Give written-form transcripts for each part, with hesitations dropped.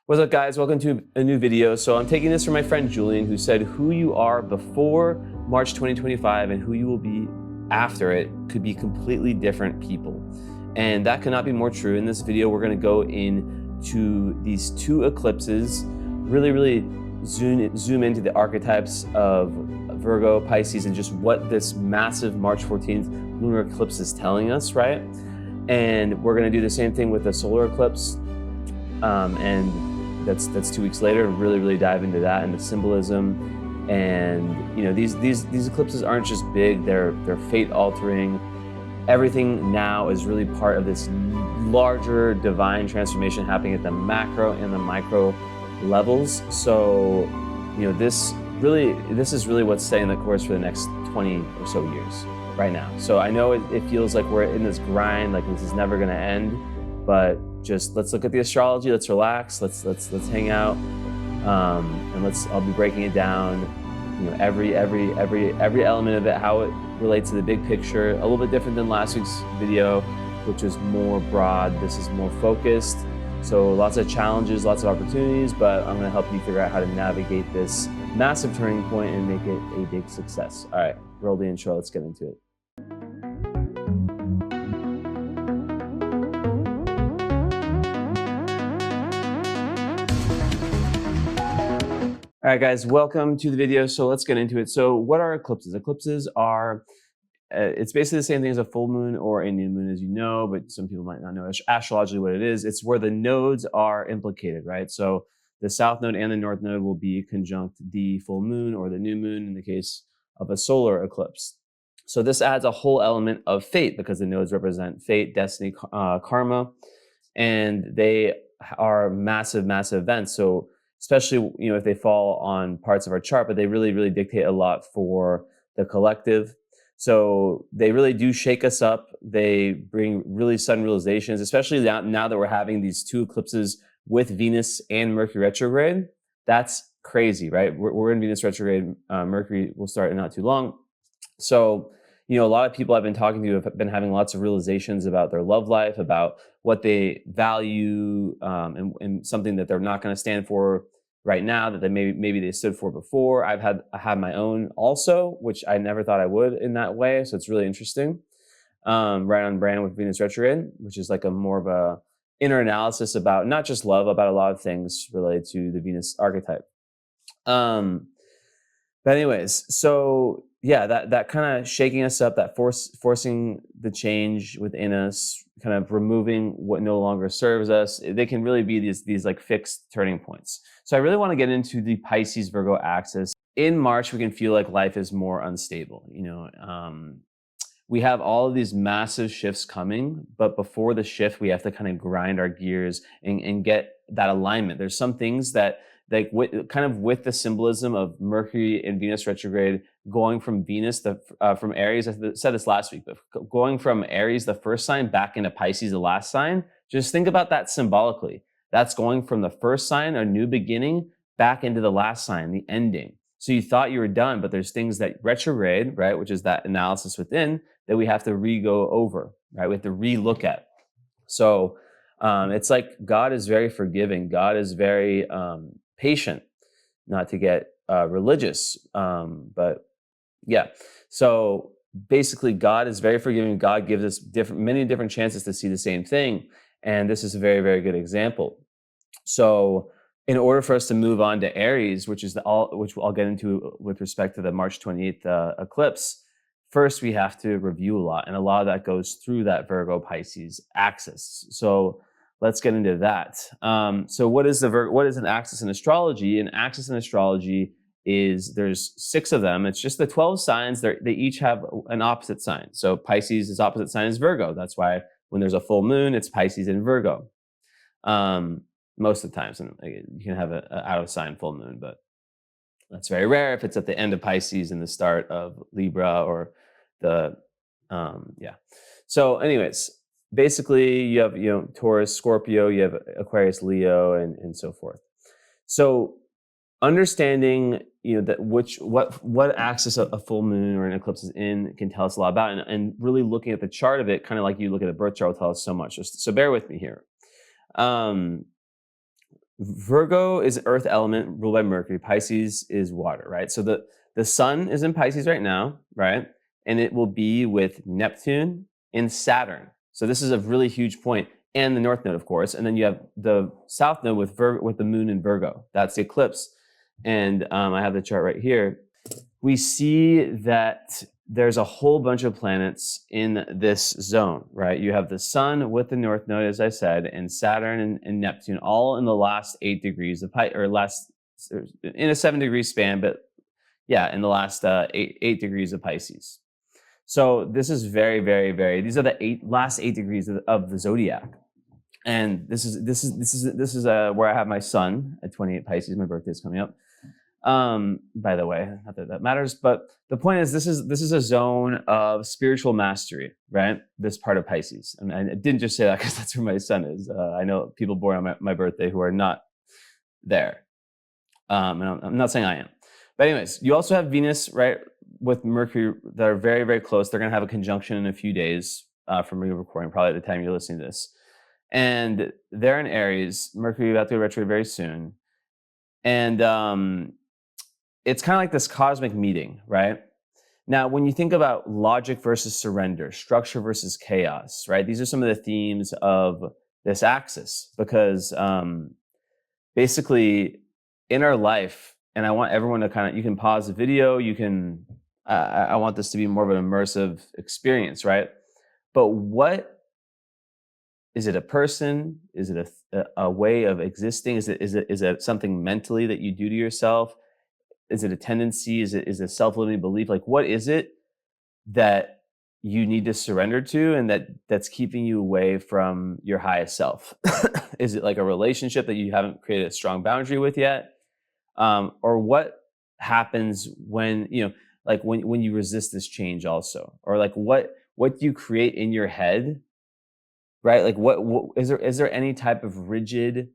What's up, guys? Welcome to a new video. So I'm taking this from my friend Julian, who said who you are before March 2025 and who you will be after it could be completely different people. And that could not be more true. In this video, we're going to go into these two eclipses, really zoom into the archetypes of Virgo, Pisces, and just what this massive March 14th lunar eclipse is telling us, right? And we're going to do the same thing with the solar eclipse. And that's 2 weeks later, and really dive into that and the symbolism. And you know, these eclipses aren't just big, they're fate altering. Everything now is really part of this larger divine transformation happening at the macro and the micro levels. So you know, this is really what's setting the course for the next 20 or so years right now. So I know it feels like we're in this grind, like this is never going to end, but just let's look at the astrology, let's relax, let's hang out, and I'll be breaking it down, you know, every element of it, how it relates to the big picture. A little bit different than last week's video, which was more broad. This is more focused. So lots of challenges, lots of opportunities, but I'm gonna help you figure out how to navigate this massive turning point and make it a big success. All right, roll the intro, let's get into it. All right, guys, welcome to the video. So let's get into it. So what are eclipses? Eclipses are, it's basically the same thing as a full moon or a new moon, as you know, but some people might not know astrologically what it is. It's where the nodes are implicated, right? So the south node and the north node will be conjunct the full moon or the new moon in the case of a solar eclipse. So this adds a whole element of fate because the nodes represent fate, destiny, karma, and they are massive events. So especially, you know, if they fall on parts of our chart, but they really dictate a lot for the collective. So they really do shake us up. They bring really sudden realizations, especially now that we're having these two eclipses with Venus and Mercury retrograde. That's crazy, right? We're in Venus retrograde. Mercury will start in not too long. So, you know, a lot of people I've been talking to have been having lots of realizations about their love life, about what they value, and something that they're not going to stand for right now that they maybe they stood for before. I have my own also, which I never thought I would in that way. So it's really interesting. Right on brand with Venus retrograde, which is like a more of a inner analysis about not just love, about a lot of things related to the Venus archetype. But anyways, so yeah, that kind of shaking us up, that forcing the change within us, kind of removing what no longer serves us. They can really be these like fixed turning points. So I really want to get into the Pisces-Virgo axis. In March, we can feel like life is more unstable. You know, we have all of these massive shifts coming, but before the shift, we have to kind of grind our gears and get that alignment. There's some things that, like with the symbolism of Mercury and Venus retrograde, going from Venus, from Aries, I said this last week, but going from Aries, the first sign, back into Pisces, the last sign, just think about that symbolically. That's going from the first sign, a new beginning, back into the last sign, the ending. So you thought you were done, but there's things that retrograde, right, which is that analysis within, that we have to re-go over, right? We have to re-look at. So it's like God is very forgiving. God is very patient, not to get religious, but yeah. So basically, God is very forgiving. God gives us many different chances to see the same thing, and this is a very good example. So, in order for us to move on to Aries, which I'll get into with respect to the March 28th eclipse, first we have to review a lot, and a lot of that goes through that Virgo Pisces axis. So let's get into that. So what is an axis in astrology? An axis in astrology is, there's 6 of them. It's just the 12 signs. They each have an opposite sign. So Pisces' opposite sign is Virgo. That's why when there's a full moon, it's Pisces and Virgo. Most of the times, and you can have an out of sign full moon, but that's very rare if it's at the end of Pisces and the start of Libra or yeah. So anyways, basically you have, you know, Taurus, Scorpio, you have Aquarius, Leo, and so forth. So understanding, you know, that what axis a full moon or an eclipse is in can tell us a lot about it, and really looking at the chart of it, kind of like you look at a birth chart, will tell us so much. So bear with me here. Virgo is earth element ruled by Mercury. Pisces is water, right? So the sun is in Pisces right now, right? And it will be with Neptune and Saturn. So this is a really huge point, and the north node, of course. And then you have the south node with the moon in Virgo. That's the eclipse. And I have the chart right here. We see that there's a whole bunch of planets in this zone, right? You have the sun with the north node, as I said, and Saturn and Neptune, all in the last 8 degrees of in a 7-degree span, but yeah, in the last eight degrees of Pisces. So this is very, very, very. These are the last 8 degrees of the zodiac, and this is where I have my sun at 28 Pisces. My birthday is coming up. By the way, not that that matters, but the point is this is a zone of spiritual mastery, right? This part of Pisces. And I didn't just say that because that's where my sun is. I know people born on my birthday who are not there. And I'm not saying I am. But anyways, you also have Venus, right, with Mercury that are very, very close. They're going to have a conjunction in a few days from me recording, probably at the time you're listening to this. And they're in Aries. Mercury about to go retrograde very soon. And it's kind of like this cosmic meeting, right? Now, when you think about logic versus surrender, structure versus chaos, right? These are some of the themes of this axis because basically in our life, and I want everyone to you can pause the video, you can, I want this to be more of an immersive experience, right? But what, is it a person? Is it a way of existing? Is it something mentally that you do to yourself? Is it a tendency? Is it a self-limiting belief? Like, what is it that you need to surrender to and that's keeping you away from your highest self? Is it like a relationship that you haven't created a strong boundary with yet? Or what happens when, like when you resist this change also? Or like what do you create in your head, right? Like what is there any type of rigid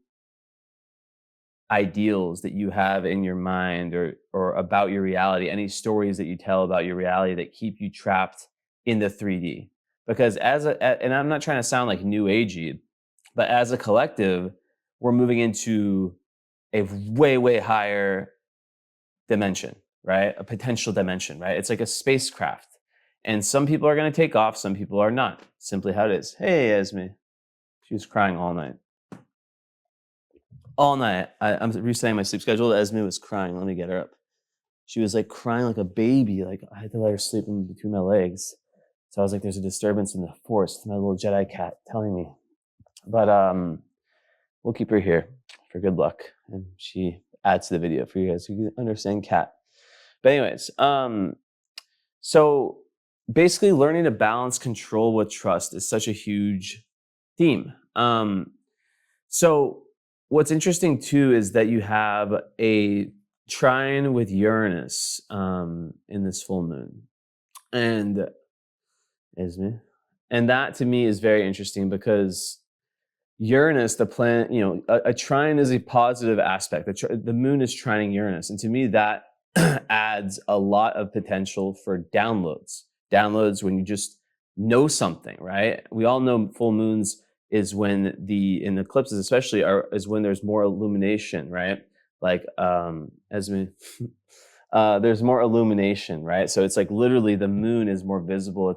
ideals that you have in your mind or about your reality, any stories that you tell about your reality that keep you trapped in the 3D? Because and I'm not trying to sound like new agey, but as a collective, we're moving into a way, way higher dimension, right? A potential dimension, right? It's like a spacecraft. And some people are going to take off, some people are not. Simply how it is. Hey, Esme. She was crying all night. All night. I'm resetting my sleep schedule. Esme was crying. Let me get her up. She was like crying like a baby. Like I had to let her sleep in between my legs. So I was like, there's a disturbance in the force. My little Jedi cat telling me. But we'll keep her here for good luck. And she adds to the video for you guys who can understand cat. But anyways, so basically learning to balance control with trust is such a huge theme. So what's interesting too is that you have a trine with Uranus in this full moon, and that to me is very interesting because Uranus, the planet, a trine is a positive aspect. The moon is trining Uranus, and to me that adds a lot of potential for downloads. Downloads when you just know something, right? We all know full moons is when in eclipses especially is when there's more illumination, right? Like there's more illumination, right? So it's like literally the moon is more visible. I'm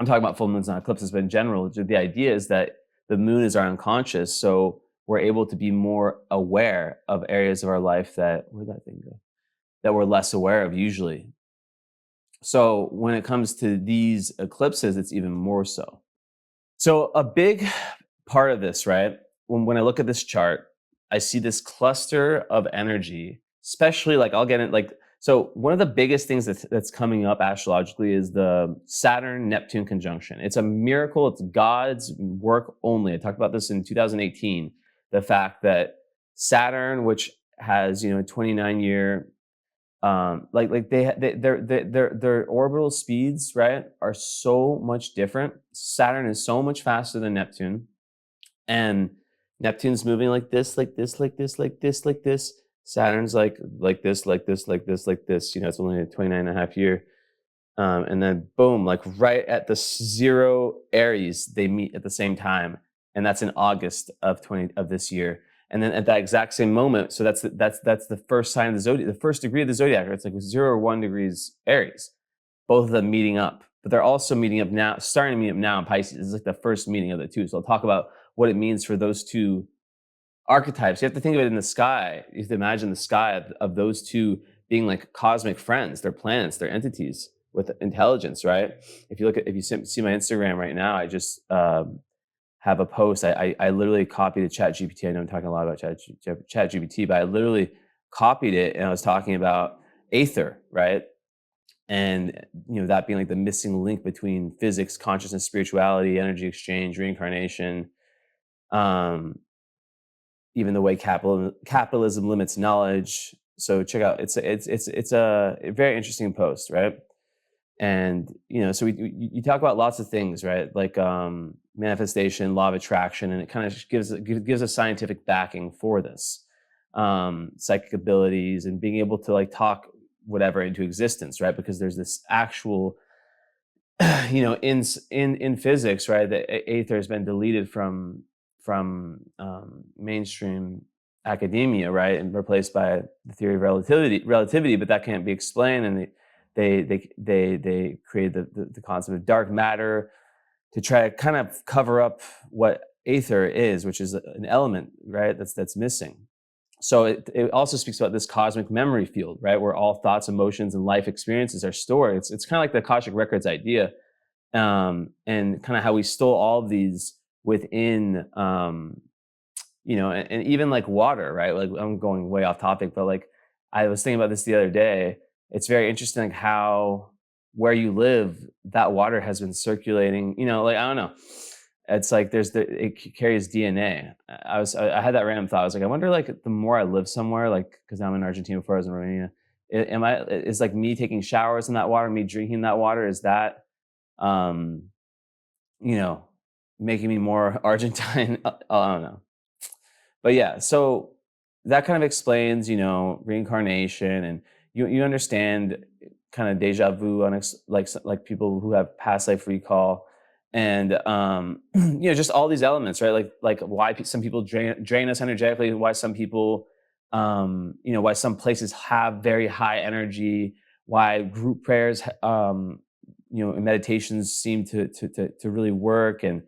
talking about full moons, not eclipses, but in general, the idea is that the moon is our unconscious, so we're able to be more aware of areas of our life where'd that thing go? That we're less aware of usually. So when it comes to these eclipses, it's even more so. So a big part of this, right? When I look at this chart, I see this cluster of energy, especially like I'll get it like, so one of the biggest things that's coming up astrologically is the Saturn-Neptune conjunction. It's a miracle. It's God's work only. I talked about this in 2018, the fact that Saturn, which has, 29-year, their orbital speeds, right, are so much different. Saturn is so much faster than Neptune, and Neptune's moving like this, like this, like this, like this, like this. Saturn's like this, like this, like this, like this. It's only a 29.5 year. And then boom, like right at the 0 Aries, they meet at the same time. and that's in August of this year. And then at that exact same moment, so that's the first sign of the zodiac, the first degree of the zodiac. It's like 0 or 1 degrees Aries, both of them meeting up. But they're also meeting up now, starting to meet up now in Pisces. This is like the first meeting of the two. So I'll talk about what it means for those two archetypes. You have to think of it in the sky. You have to imagine the sky of those two being like cosmic friends. They're planets, they're entities with intelligence, right? If you see my Instagram right now, I just have a post. I literally copied a Chat GPT. I know I'm talking a lot about Chat GPT, but I literally copied it, and I was talking about Aether, right? And that being like the missing link between physics, consciousness, spirituality, energy exchange, reincarnation, even the way capitalism limits knowledge. So check out, it's a very interesting post, right? And so you talk about lots of things, right? Like manifestation, law of attraction, and it kind of gives a scientific backing for this, psychic abilities, and being able to like talk whatever into existence, right? Because there's this actual in physics, right, that Aether has been deleted from mainstream academia, right, and replaced by the theory of relativity, but that can't be explained. And they created the concept of dark matter to try to kind of cover up what Aether is, which is an element, right, that's missing. So it also speaks about this cosmic memory field, right, where all thoughts, emotions, and life experiences are stored. It's kind of like the Akashic Records idea, and kind of how we stole all of these within, and even like water, right? Like, I'm going way off topic, but like I was thinking about this the other day. It's very interesting, like how where you live, that water has been circulating. Like, I don't know. It's like it carries DNA. I had that random thought. I was like, I wonder, like, the more I live somewhere, like, because I'm in Argentina before I was in Romania, is like me taking showers in that water, me drinking that water, is that um making me more Argentine? I don't know. But yeah, so that kind of explains, reincarnation, and you understand kind of deja vu on like people who have past life recall, and just all these elements, right? Like why some people drain us energetically, why some people, why some places have very high energy, why group prayers, and meditations seem to really work, and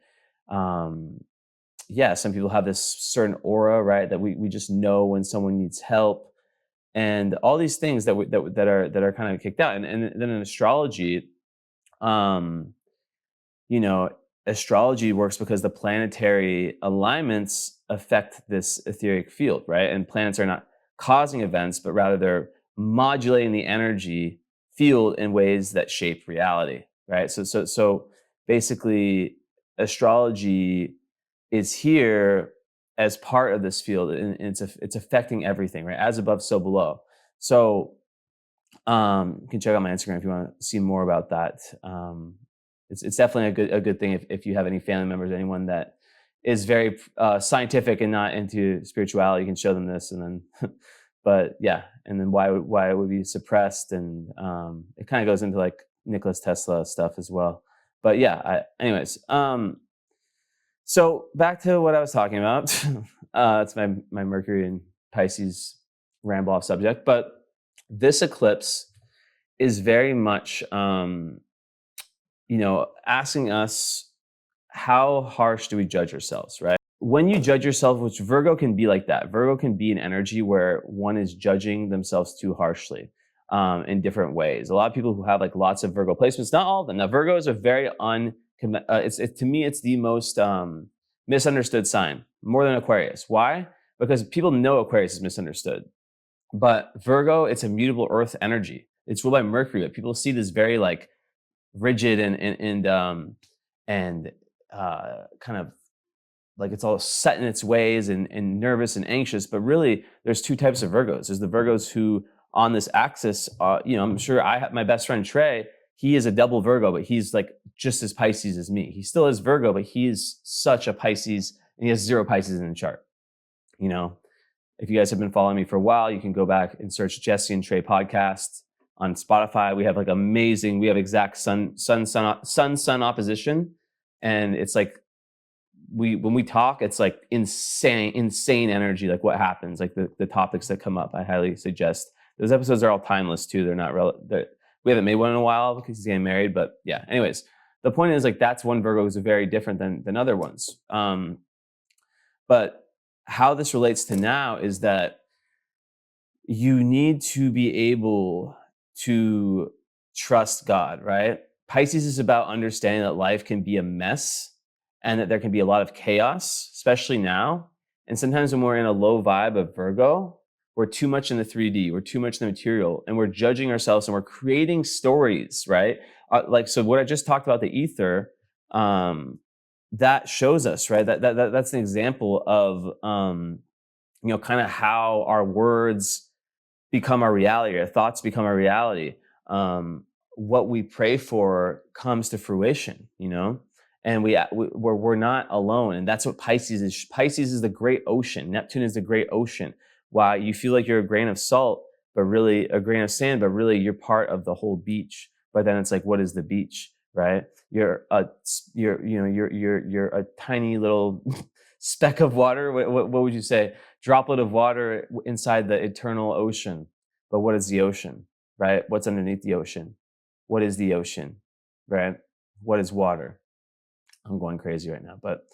some people have this certain aura, right, that we just know when someone needs help, and all these things that are kind of kicked out. And then in astrology, um, you know, astrology works because the planetary alignments affect this etheric field, right? And planets are not causing events, but rather they're modulating the energy field in ways that shape reality, right? So basically, astrology is here as part of this field, and it's affecting everything, right? As above, so below. So you can check out my Instagram if you want to see more about that. It's definitely a good thing if you have any family members, anyone that is very scientific and not into spirituality. You can show them this, and then, but yeah, and then why it would be suppressed, and it kind of goes into like Nikola Tesla stuff as well. But yeah, anyways, so back to what I was talking about. It's my Mercury and Pisces ramble off subject, but this eclipse is very much, asking us, how harsh do we judge ourselves, right? When you judge yourself, which Virgo can be like that. Virgo can be an energy where one is judging themselves too harshly in different ways. A lot of people who have like lots of Virgo placements, not all of them. Now, Virgo is a very to me, it's the most misunderstood sign, more than Aquarius. Why? Because people know Aquarius is misunderstood. But Virgo, it's a mutable earth energy. It's ruled by Mercury, but people see this very like rigid and kind of like it's all set in its ways and nervous and anxious. But really, there's two types of Virgos. There's the Virgos who on this axis, I'm sure I have my best friend Trey. He is a double Virgo, but he's like just as Pisces as me. He still is Virgo, but he is such a Pisces, and he has 0 Pisces in the chart. If you guys have been following me for a while, you can go back and search Jesse and Trey podcast on Spotify. We have like we have exact sun opposition, and it's like when we talk, it's like insane energy, like what happens, like the topics that come up. I highly suggest those episodes are all timeless too. They're not we haven't made one in a while because he's getting married, but yeah. Anyways, the point is like that's one Virgo is very different than other ones. But how this relates to now is that you need to be able to trust God, right? Pisces is about understanding that life can be a mess and that there can be a lot of chaos, especially now. And sometimes when we're in a low vibe of Virgo, we're too much in the 3D, we're too much in the material, and we're judging ourselves and we're creating stories, right? So what I just talked about, the Aether, that shows us, right? That's an example of, kind of how our words become our reality, our thoughts become our reality. What we pray for comes to fruition, and we're not alone. And that's what Pisces is. Pisces is the great ocean. Neptune is the great ocean. Why you feel like you're a grain of salt, but really a grain of sand, but really you're part of the whole beach. But then it's like, what is the beach, right? You're a tiny little speck of water. What would you say? Droplet of water inside the eternal ocean. But what is the ocean, right? What's underneath the ocean? What is the ocean, right? What is water? I'm going crazy right now, but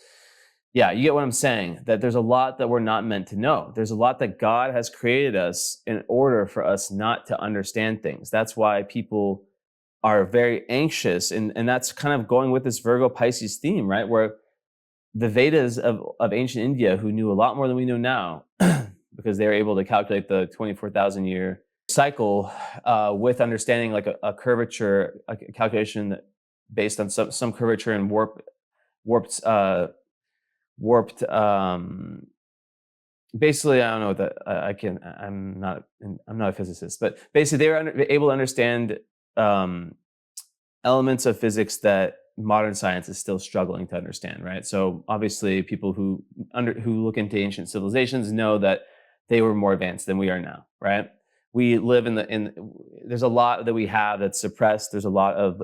yeah, you get what I'm saying, that there's a lot that we're not meant to know. There's a lot that God has created us in order for us not to understand things. That's why people are very anxious. And that's kind of going with this Virgo Pisces theme, right? Where the Vedas of ancient India, who knew a lot more than we know now, because they were able to calculate the 24,000 year cycle with understanding like a curvature, a calculation that based on some curvature and warped basically, I don't know that I'm not a physicist, but basically they were able to understand elements of physics that modern science is still struggling to understand, right? So obviously people who look into ancient civilizations know that they were more advanced than we are now, right? We live there's a lot that we have that's suppressed. There's a lot of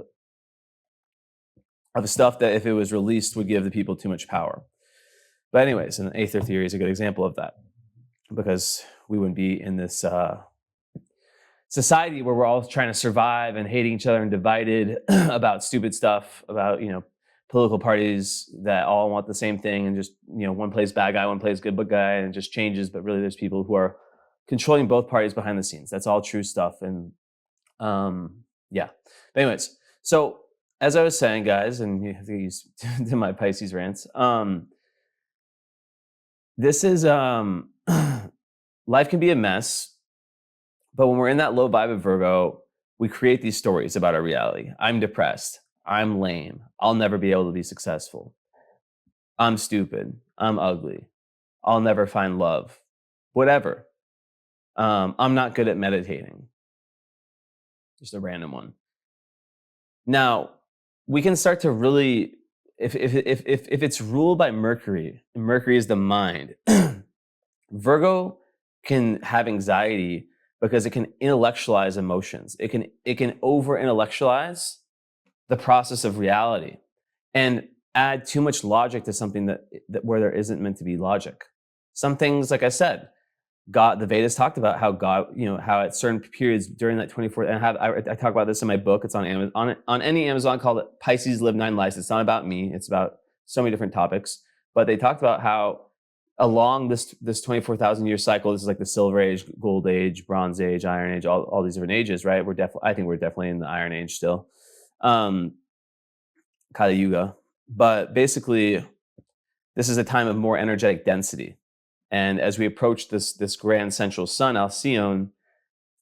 stuff that if it was released would give the people too much power. But anyways, and the Aether theory is a good example of that, because we wouldn't be in this society where we're all trying to survive and hating each other and divided about stupid stuff, about political parties that all want the same thing, and just one plays bad guy, one plays good guy, and it just changes. But really, there's people who are controlling both parties behind the scenes. That's all true stuff. And yeah. But anyways, so as I was saying, guys, and I think he's to my Pisces rants. This is life can be a mess, but when we're in that low vibe of Virgo, we create these stories about our reality. I'm depressed. I'm lame. I'll never be able to be successful. I'm stupid. I'm ugly. I'll never find love. Whatever. I'm not good at meditating. Just a random one. Now, we can start to really, if it's ruled by Mercury, and Mercury is the mind, Virgo can have anxiety because it can intellectualize emotions. It can over intellectualize the process of reality and add too much logic to something that where there isn't meant to be logic. Some things, like I said, God, the Vedas talked about how God, how at certain periods during that 24, and I talk about this in my book. It's on Amazon, on any Amazon, called Pisces Live 9 Lives. It's not about me. It's about so many different topics. But they talked about how along this 24,000 year cycle, this is like the Silver Age, Gold Age, Bronze Age, Iron Age, all these different ages, right? I think we're definitely in the Iron Age still, Kali Yuga. But basically, this is a time of more energetic density. And as we approach this grand central sun, Alcyone,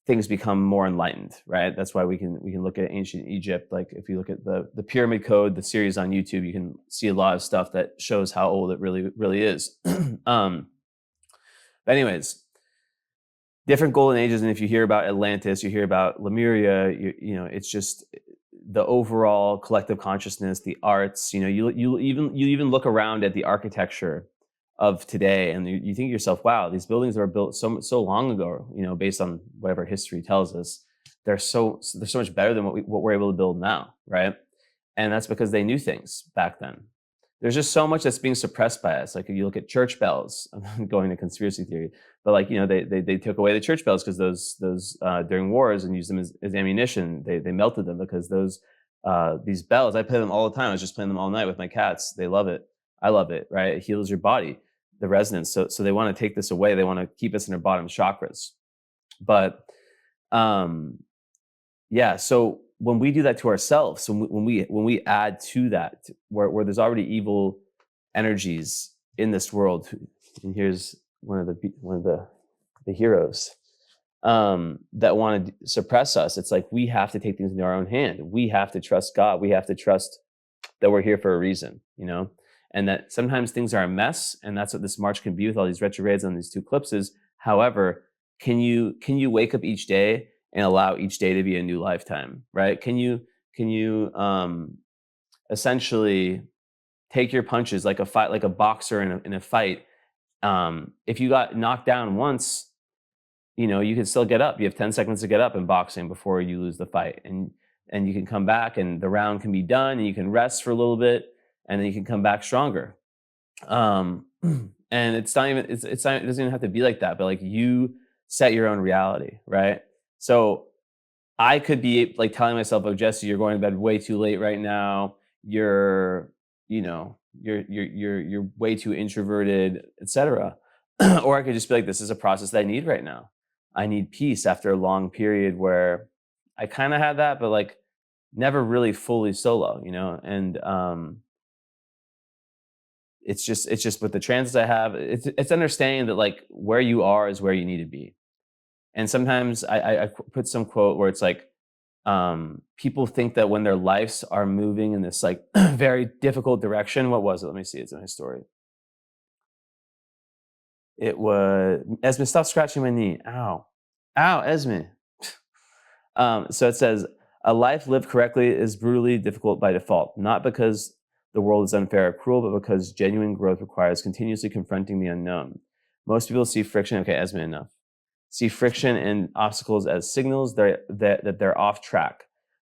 things become more enlightened, right? That's why we can look at ancient Egypt. Like if you look at the Pyramid Code, the series on YouTube, you can see a lot of stuff that shows how old it really is. But anyways, different golden ages. And if you hear about Atlantis, you hear about Lemuria, it's just the overall collective consciousness, the arts. You even look around at the architecture of today, and you think to yourself, wow, these buildings were built so long ago, based on whatever history tells us. They're so much better than what we're able to build now, right? And that's because they knew things back then. there's just so much that's being suppressed by us. Like if you look at church bells, I'm going to conspiracy theory, but like, they took away the church bells because those during wars and used them as ammunition. They melted them because these bells, I play them all the time. I was just playing them all night with my cats. They love it. I love it, right? It heals your body, the resonance. So they want to take this away. They want to keep us in our bottom chakras. But yeah, so when we do that to ourselves, so when we add to that, where there's already evil energies in this world, and here's one of the heroes that want to suppress us. It's like we have to take things into our own hand. We have to trust God. We have to trust that we're here for a reason, and that sometimes things are a mess, and that's what this March can be with all these retrogrades and these two eclipses. However, can you wake up each day and allow each day to be a new lifetime, right? Can you essentially take your punches like a boxer in a fight? If you got knocked down once, you can still get up. You have 10 seconds to get up in boxing before you lose the fight, and you can come back and the round can be done, and you can rest for a little bit, and then you can come back stronger. And it's not even it doesn't even have to be like that, but like you set your own reality, right? So I could be like telling myself, "Oh, Jesse, you're going to bed way too late right now. You're you're way too introverted, etc." Or I could just be like, "This is a process that I need right now. I need peace after a long period where I kind of had that, but like never really fully solo, And it's just with the transits I have, it's understanding that like where you are is where you need to be. And sometimes I put some quote where it's like, people think that when their lives are moving in this like very difficult direction. What was it? Let me see. It's in my story. It was Esme. Stop scratching my knee. Ow, Esme. So it says, a life lived correctly is brutally difficult by default, not because the world is unfair or cruel, but because genuine growth requires continuously confronting the unknown. Most people see friction. Okay, Esme, enough. See friction and obstacles as signals that they're off track.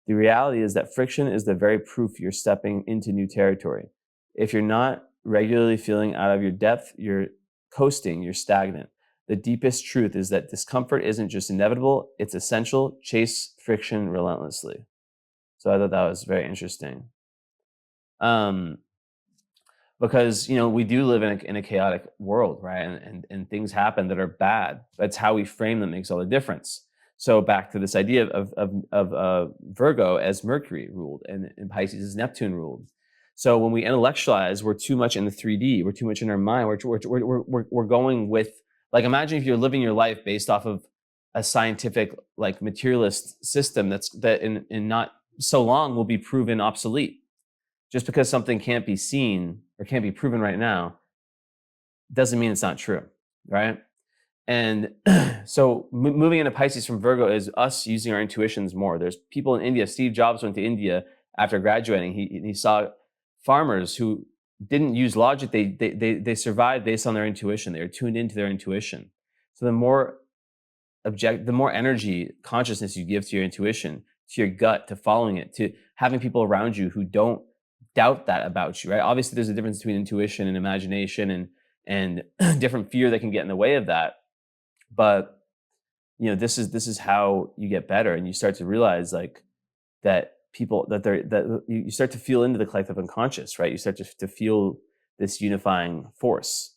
The reality is that friction is the very proof you're stepping into new territory. If you're not regularly feeling out of your depth, you're coasting, you're stagnant. The deepest truth is that discomfort isn't just inevitable, it's essential. Chase friction relentlessly. So I thought that was very interesting. Because we do live in a chaotic world, right? And things happen that are bad. That's how we frame them makes all the difference. So back to this idea of Virgo as Mercury ruled, and Pisces as Neptune ruled. So when we intellectualize, we're too much in the 3D. We're too much in our mind. We're going with, like, imagine if you're living your life based off of a scientific, like, materialist system that in not so long will be proven obsolete. Just because something can't be seen or can't be proven right now doesn't mean it's not true, right? And so moving into Pisces from Virgo is us using our intuitions more. There's people in India. Steve Jobs went to India after graduating. He saw farmers who didn't use logic. They survived based on their intuition. They were tuned into their intuition. So the more energy, consciousness you give to your intuition, to your gut, to following it, to having people around you who don't doubt that about you, right? Obviously, there's a difference between intuition and imagination and different fear that can get in the way of that. But this is how you get better, and you start to realize like that you start to feel into the collective unconscious, right? You start to feel this unifying force.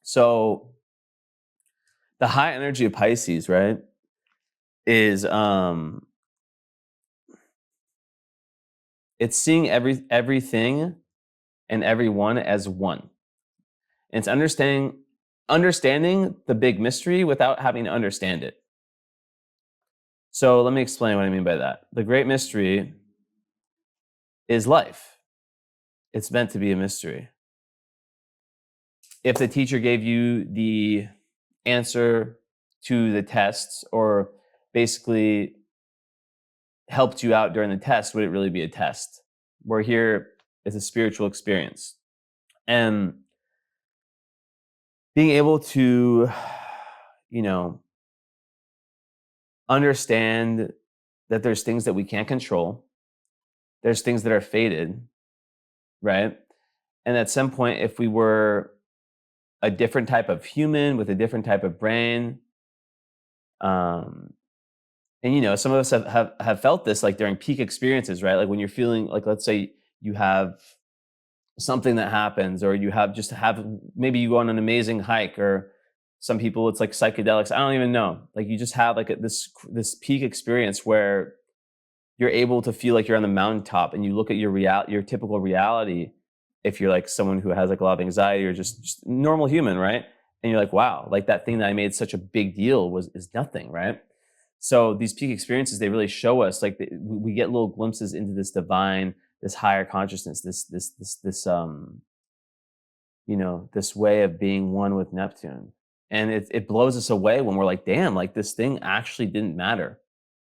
So the high energy of Pisces, right, is it's seeing everything and everyone as one. And it's understanding the big mystery without having to understand it. So let me explain what I mean by that. The great mystery is life. It's meant to be a mystery. If the teacher gave you the answer to the tests, or basically helped you out during the test, would it really be a test? We're here as a spiritual experience. And being able to, understand that there's things that we can't control, there's things that are fated, right? And at some point, if we were a different type of human with a different type of brain, um, and some of us have felt this like during peak experiences, right? Like when you're feeling like, let's say you have something that happens, or you have maybe you go on an amazing hike, or some people it's like psychedelics. I don't even know. Like you just have like this peak experience where you're able to feel like you're on the mountaintop, and you look at your typical reality. If you're like someone who has like a lot of anxiety, or just normal human, right? And you're like, wow, like that thing that I made such a big deal is nothing, right? So these peak experiences, they really show us like we get little glimpses into this divine, this higher consciousness, this this way of being one with Neptune. And it blows us away when we're like, damn, like this thing actually didn't matter,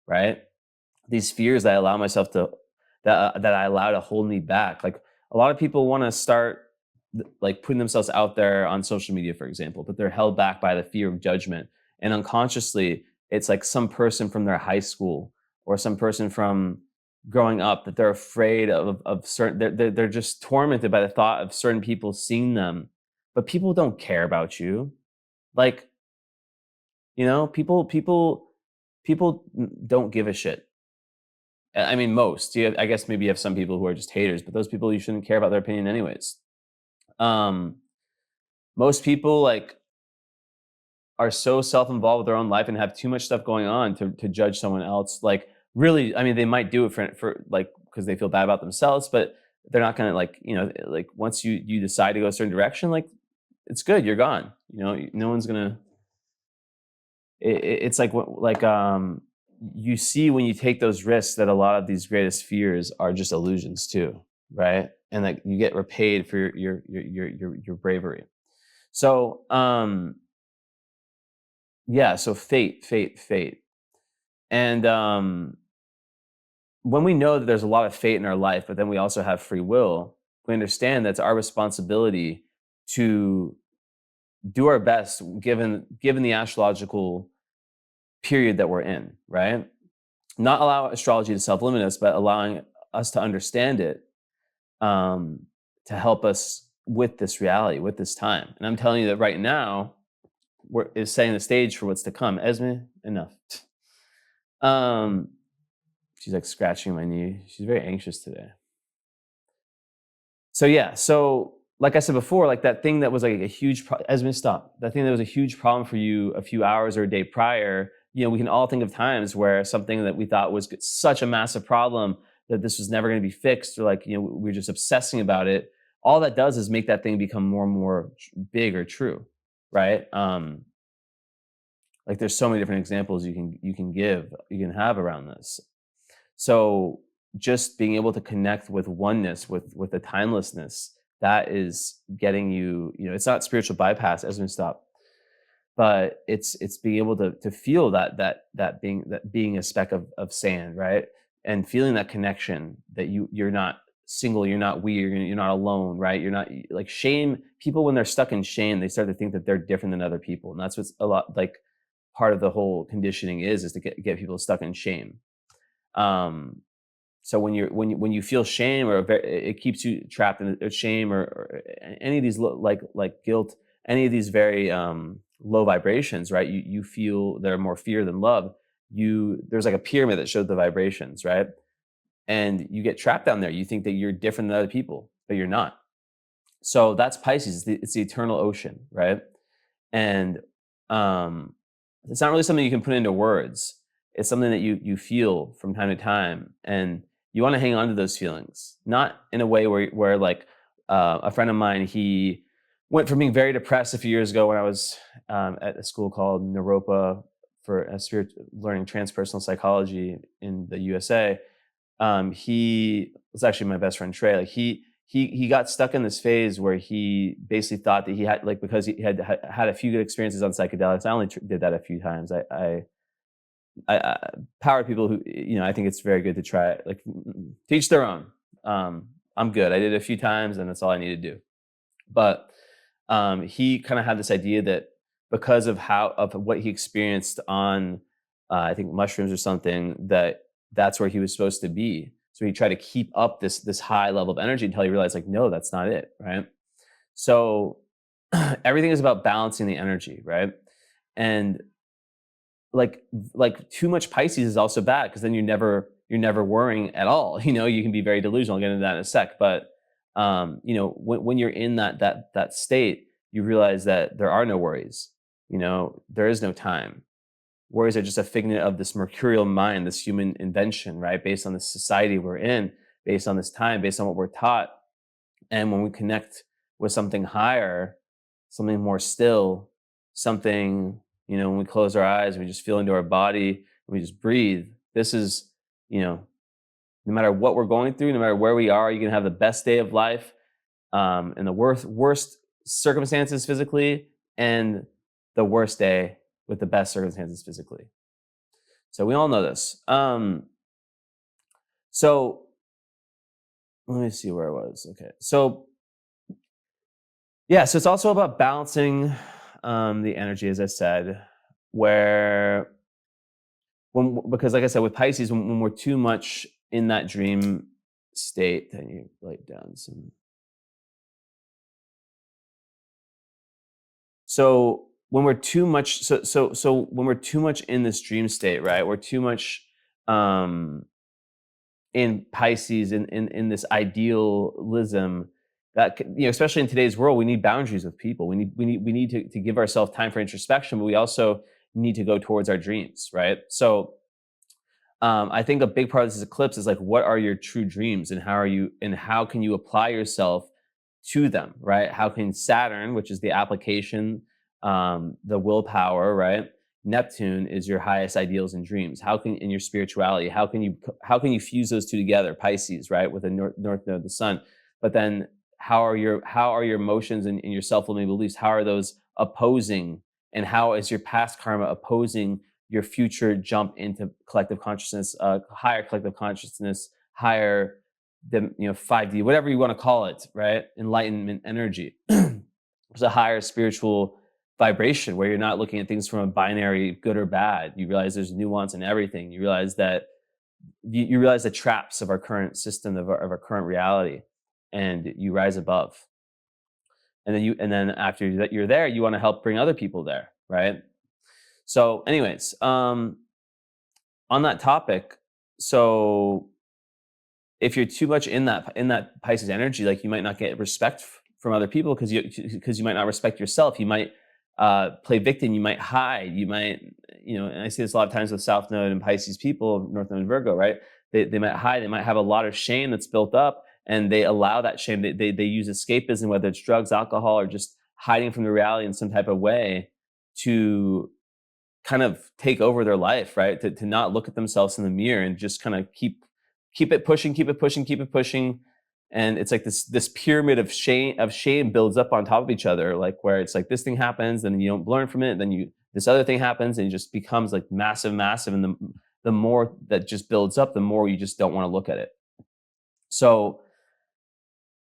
right? These fears that I allow myself to that I allow to hold me back. Like a lot of people want to start like putting themselves out there on social media, for example, but they're held back by the fear of judgment. And unconsciously, it's like some person from their high school, or some person from growing up, that they're afraid of certain. They're just tormented by the thought of certain people seeing them, but people don't care about you. Like people don't give a shit. I mean, most. I guess maybe you have some people who are just haters, but those people, you shouldn't care about their opinion anyways. Um, Most people like are so self-involved with their own life and have too much stuff going on to judge someone else. Like, really, I mean, they might do it for like because they feel bad about themselves, but they're not gonna like like once you decide to go a certain direction, like it's good, you're gone. No one's gonna. It's like you see when you take those risks that a lot of these greatest fears are just illusions too, right? And like you get repaid for your bravery. So yeah, so fate. And when we know that there's a lot of fate in our life, but then we also have free will, we understand that it's our responsibility to do our best given the astrological period that we're in, right? Not allow astrology to self-limit us, but allowing us to understand it, um, to help us with this reality, with this time. And I'm telling you that right now, is setting the stage for what's to come. Esme, enough. Um, she's like scratching my knee. She's very anxious today. So yeah, so like I said before, like that thing that was like a huge Esme, stop. That thing that was a huge problem for you a few hours or a day prior. We can all think of times where something that we thought was such a massive problem that this was never going to be fixed, or like we're just obsessing about it. All that does is make that thing become more and more big or true, right? Like there's so many different examples you can have around this. So just being able to connect with oneness, with the timelessness, that is getting you. It's not spiritual bypass, as we stop, but it's being able to feel that being a speck of sand, right? And feeling that connection, that you're not single, you're not weird, you're not alone, right? You're not like shame. People, when they're stuck in shame, they start to think that they're different than other people, and that's what's a lot like part of the whole conditioning is to get people stuck in shame. So when you feel shame, or it keeps you trapped in shame, or any of these like guilt, any of these very low vibrations, right? You feel they're more fear than love. There's like a pyramid that shows the vibrations, right? And you get trapped down there. You think that you're different than other people, but you're not. So that's Pisces. It's the eternal ocean, right? And it's not really something you can put into words. It's something that you feel from time to time, and you want to hang on to those feelings, not in a way where like a friend of mine, he went from being very depressed a few years ago when I was at a school called Naropa for learning transpersonal psychology in the USA. He was actually my best friend Trey. Like he got stuck in this phase where he basically thought that he had, like, because he had a few good experiences on psychedelics. I only did that a few times. I power people who, I think it's very good to try it. Like, teach their own. I'm good. I did it a few times, and that's all I need to do. But he kind of had this idea that because of what he experienced on, I think mushrooms or something, that's where he was supposed to be. So you try to keep up this high level of energy until you realize, like, no, that's not it, right? So everything is about balancing the energy, right? And like too much Pisces is also bad, because then you're never worrying at all. You can be very delusional. I'll get into that in a sec. But when you're in that state, you realize that there are no worries. There is no time. Worries are just a figment of this mercurial mind, this human invention, right? Based on the society we're in, based on this time, based on what we're taught. And when we connect with something higher, something more still, something, when we close our eyes, we just feel into our body, we just breathe. This is, no matter what we're going through, no matter where we are, you can have the best day of life, and the worst circumstances physically, and the worst day with the best circumstances physically. So we all know this. So let me see where I was. Okay. So yeah, so it's also about balancing the energy, as I said, where because like I said, with Pisces, when we're too much in that dream state, then you write down some. So when we're too much, so when we're too much in this dream state, right? We're too much in Pisces, in this idealism, that especially in today's world, we need boundaries with people. We need to give ourselves time for introspection, but we also need to go towards our dreams, right? So I think a big part of this eclipse is like, what are your true dreams, and how can you apply yourself to them, right? How can Saturn, which is the application, the willpower, right? Neptune is your highest ideals and dreams. How can, in your spirituality, how can you fuse those two together? Pisces, right, with the north node of the sun. But then how are your emotions and your self-limiting beliefs? How are those opposing, and how is your past karma opposing your future jump into collective consciousness, higher collective consciousness, higher the 5D, whatever you want to call it, right? Enlightenment energy. There's a higher spiritual vibration where you're not looking at things from a binary good or bad. You realize there's nuance in everything. You realize that you realize the traps of our current system, of our current reality, and you rise above. And then after that you're there, you want to help bring other people there, right? So anyways, on that topic, so if you're too much in that Pisces energy, like, you might not get respect from other people, because you might not respect yourself. You might play victim. You might hide. You might, and I see this a lot of times with South Node and Pisces people, North Node and Virgo, right? They might hide. They might have a lot of shame that's built up, and they allow that shame. They use escapism, whether it's drugs, alcohol, or just hiding from the reality in some type of way, to kind of take over their life, right? To not look at themselves in the mirror, and just kind of keep it pushing, keep it pushing, keep it pushing. And it's like this pyramid of shame builds up on top of each other, like, where it's like this thing happens, then you don't learn from it, then this other thing happens, and it just becomes like massive, and the more that just builds up, the more you just don't want to look at it. So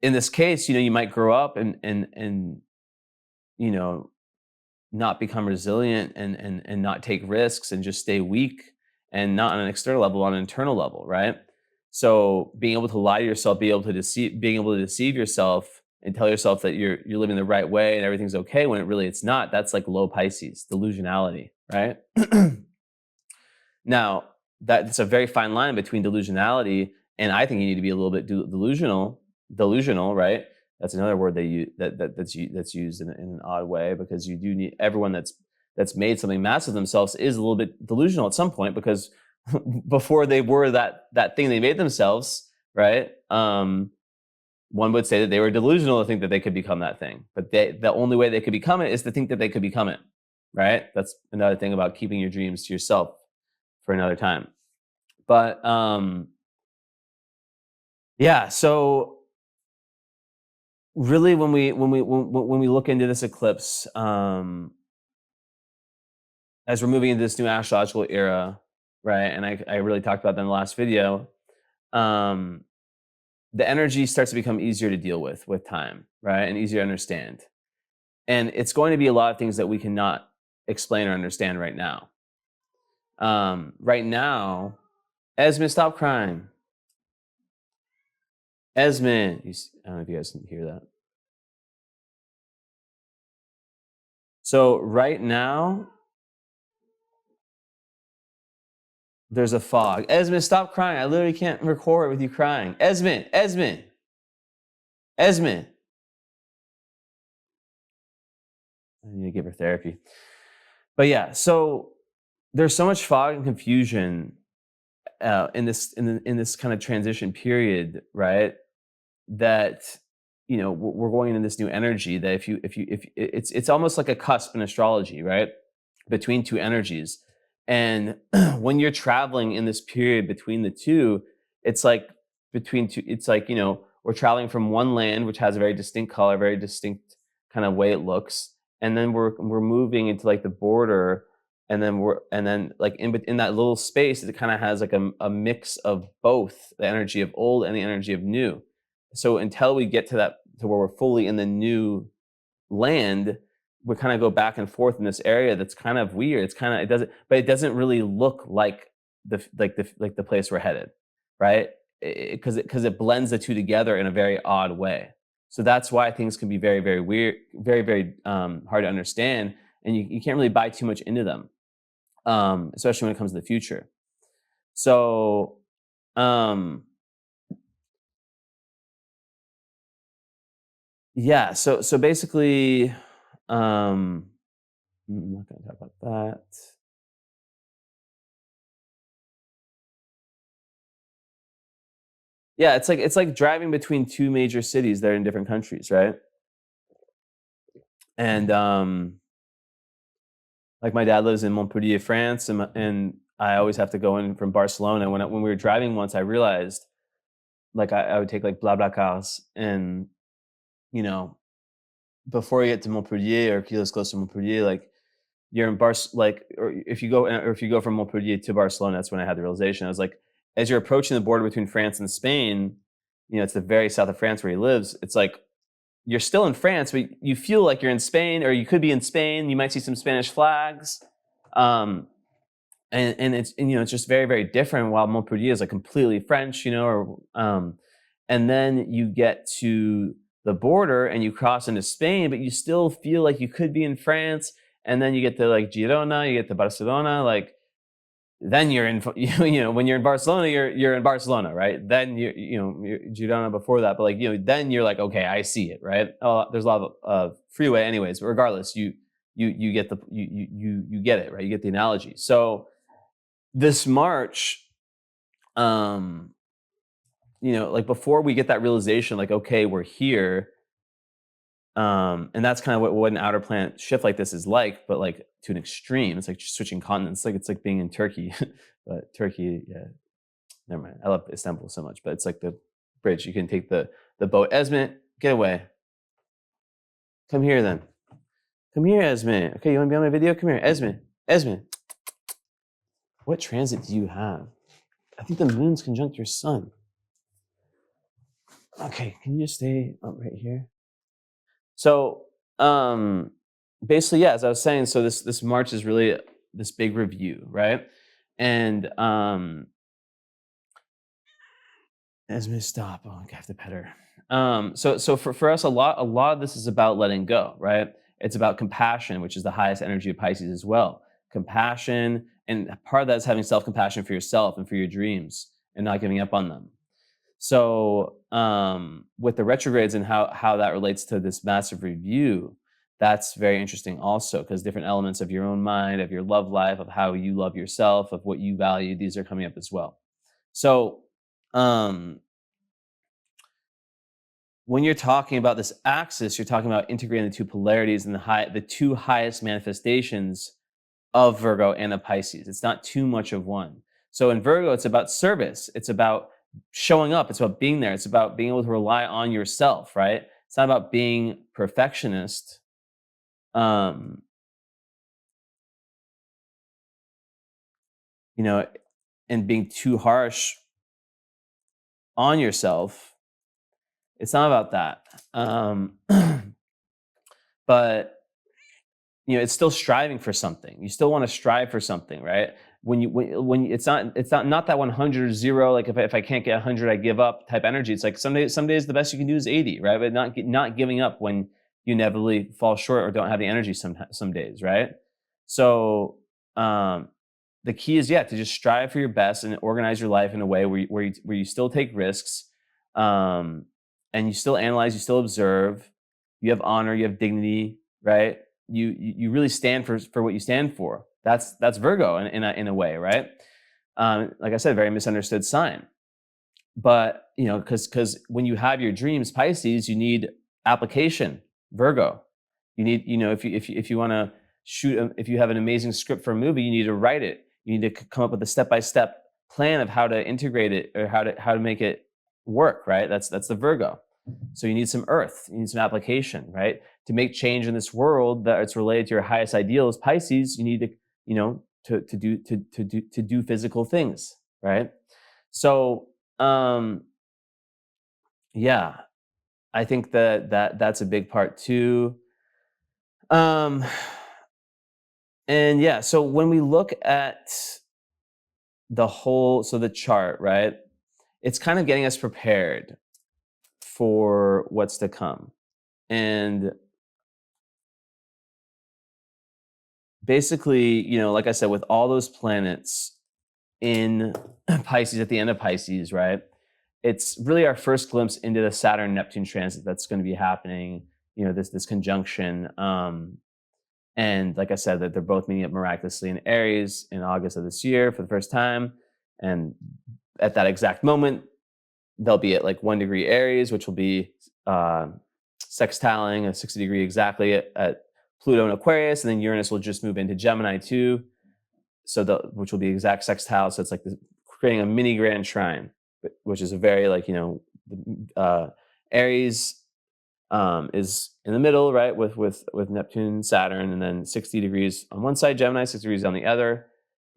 in this case, you might grow up and not become resilient, and not take risks, and just stay weak, and not on an external level, on an internal level, right? So being able to lie to yourself, being able to deceive yourself, and tell yourself that you're living the right way and everything's okay, when it's not. That's like low Pisces delusionality, right? Now, that's a very fine line between delusionality, and I think you need to be a little bit delusional, right? That's another word that's used in an odd way, because you do need everyone that's made something massive themselves is a little bit delusional at some point, because before they were that thing they made themselves, right? One would say that they were delusional to think that they could become that thing, but the only way they could become it is to think that they could become it, right? That's another thing about keeping your dreams to yourself for another time. But yeah, so really, when we look into this eclipse, as we're moving into this new astrological era, right? And I really talked about that in the last video. The energy starts to become easier to deal with time, right? And easier to understand. And it's going to be a lot of things that we cannot explain or understand right now. Right now, Esme, stop crying. Esmond, I don't know if you guys can hear that. So right now, there's a fog. Esmond, stop crying. I literally can't record with you crying. Esmond. I need to give her therapy. But yeah, so there's so much fog and confusion in this kind of transition period, right? That we're going into this new energy. That if it's almost like a cusp in astrology, right? Between two energies, and when you're traveling in this period between the two, it's like between two. It's like we're traveling from one land which has a very distinct color, very distinct kind of way it looks, and then we're moving into like the border, and then like in that little space, it kind of has like a mix of both the energy of old and the energy of new. So until we get to where we're fully in the new land, we kind of go back and forth in this area that's kind of weird. It's kind of it doesn't really look like the place we're headed, right? Because it blends the two together in a very odd way. So that's why things can be very, very weird, very, very hard to understand, and you can't really buy too much into them, especially when it comes to the future. So yeah, so basically, I'm not going to talk about that. Yeah, it's like driving between two major cities that are in different countries, right? And like my dad lives in Montpellier, France, and I always have to go in from Barcelona. When we were driving once, I realized like I would take like BlaBlaCars, and you know before you get to Montpellier or Kilos close to Montpellier, like you're in or if you go from Montpellier to Barcelona, that's when I had the realization. I was like, as you're approaching the border between France and Spain, it's the very south of France where he lives. It's like you're still in France, but you feel like you're in Spain, or you could be in Spain. You might see some Spanish flags, and it's just very, very different. While Montpellier is like completely French, and then you get to the border and you cross into Spain, but you still feel like you could be in France. And then you get to like Girona, you get to Barcelona, like then you're in when you're in Barcelona, you're in Barcelona, right? Then you're Girona before that, but like then you're like, okay, I see it, right? Oh, there's a lot of freeway anyways, but regardless, you get you get it, right? You get the analogy. So this March, like before we get that realization, like, okay, we're here. And that's kind of what an outer planet shift like this is like, but like to an extreme. It's like switching continents. Like it's like being in Turkey, but Turkey, yeah, never mind. I love Istanbul so much, but it's like the bridge. You can take the boat. Esmond, get away. Come here then. Come here, Esmond. Okay, you want to be on my video? Come here, Esmond. Esmond. What transit do you have? I think the moon's conjunct your sun. Okay, can you just stay up right here? So, basically, yeah, as I was saying, so this March is really this big review, right? And Esme, stop. Oh, I have to pet her. So for us, a lot of this is about letting go, right? It's about compassion, which is the highest energy of Pisces as well. Compassion, and part of that is having self-compassion for yourself and for your dreams and not giving up on them. So with the retrogrades and how that relates to this massive review, that's very interesting also, because different elements of your own mind, of your love life, of how you love yourself, of what you value, these are coming up as well. So when you're talking about this axis, you're talking about integrating the two polarities and the two highest manifestations of Virgo and of Pisces. It's not too much of one. So in Virgo, it's about service. It's about showing up. It's about being there. It's about being able to rely on yourself, right? It's not about being perfectionist. And being too harsh on yourself. It's not about that. But it's still striving for something. You still want to strive for something, right? it's not that 100 or 0, like if I can't get 100 I give up type energy. It's like some days the best you can do is 80, right? But not giving up when you inevitably fall short or don't have the energy some days, right? So the key is, to just strive for your best and organize your life in a way where you still take risks, and you still analyze, you still observe, you have honor, you have dignity, right? You really stand for what you stand for. That's Virgo in a way, right? Like I said, very misunderstood sign. But because when you have your dreams, Pisces, you need application. Virgo, you need, if you want to if you have an amazing script for a movie, you need to write it. You need to come up with a step-by-step plan of how to integrate it or how to make it work, right? That's the Virgo. So you need some earth, you need some application, right? To make change in this world that it's related to your highest ideals, Pisces, you need to to do physical things, right? So yeah, I think that's a big part too. And yeah, so when we look at the chart, right, it's kind of getting us prepared for what's to come. And basically, like I said, with all those planets in Pisces at the end of Pisces, right, it's really our first glimpse into the Saturn-Neptune transit that's going to be happening, this conjunction. And like I said, that they're both meeting up miraculously in Aries in August of this year for the first time. And at that exact moment, they'll be at like 1 degree Aries, which will be sextiling a 60 degree exactly at Pluto and Aquarius. And then Uranus will just move into Gemini too. So which will be exact sextile. So it's like creating a mini grand trine, which is a very Aries is in the middle, right, with Neptune, Saturn, and then 60 degrees on one side, Gemini, 60 degrees on the other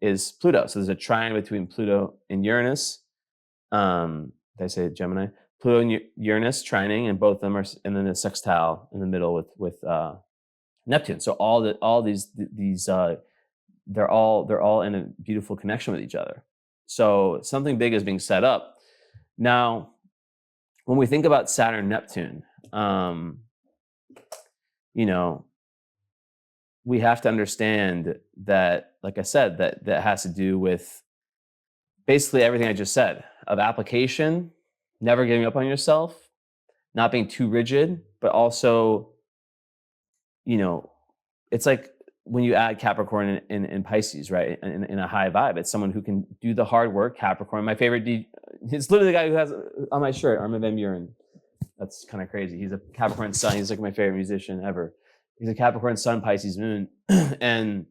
is Pluto. So there's a trine between Pluto and Uranus. Did I say Gemini? Pluto and Uranus trining, and both of them are, and then a sextile in the middle with Neptune. So all these they're all in a beautiful connection with each other. So something big is being set up. Now, when we think about Saturn, Neptune, we have to understand that, like I said, that has to do with basically everything I just said, of application, never giving up on yourself, not being too rigid, but also, it's like when you add Capricorn in Pisces, right, in a high vibe, it's someone who can do the hard work. Capricorn, my favorite, it's literally the guy who has on my shirt, Armin van Buuren. That's kind of crazy. He's a Capricorn sun. He's like my favorite musician ever. He's a Capricorn sun, Pisces moon. And,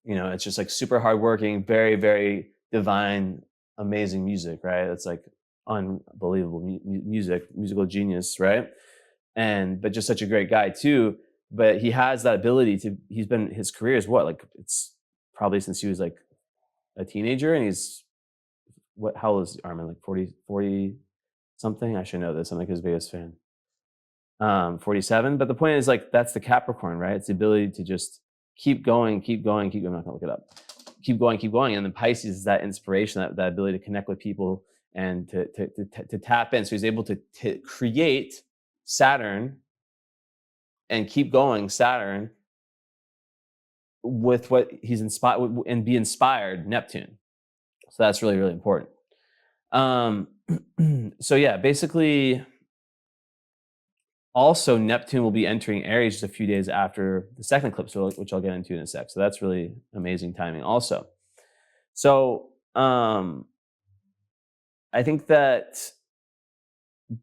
it's just like super hardworking, very, very divine, amazing music, right? It's like unbelievable musical genius, right? But just such a great guy too. But he has that ability his career is it's probably since he was like a teenager, and how old is Armin? Like 40 something? I should know this. I'm like his biggest fan. 47. But the point is, like, that's the Capricorn, right? It's the ability to just keep going. I'm not gonna look it up. Keep going. And then Pisces is that inspiration, that ability to connect with people and to tap in. So he's able to create Saturn and keep going Saturn with what he's inspired and be inspired Neptune. So that's really, really important. So yeah, basically, also Neptune will be entering Aries just a few days after the second eclipse, which I'll get into in a sec. So that's really amazing timing also. So I think that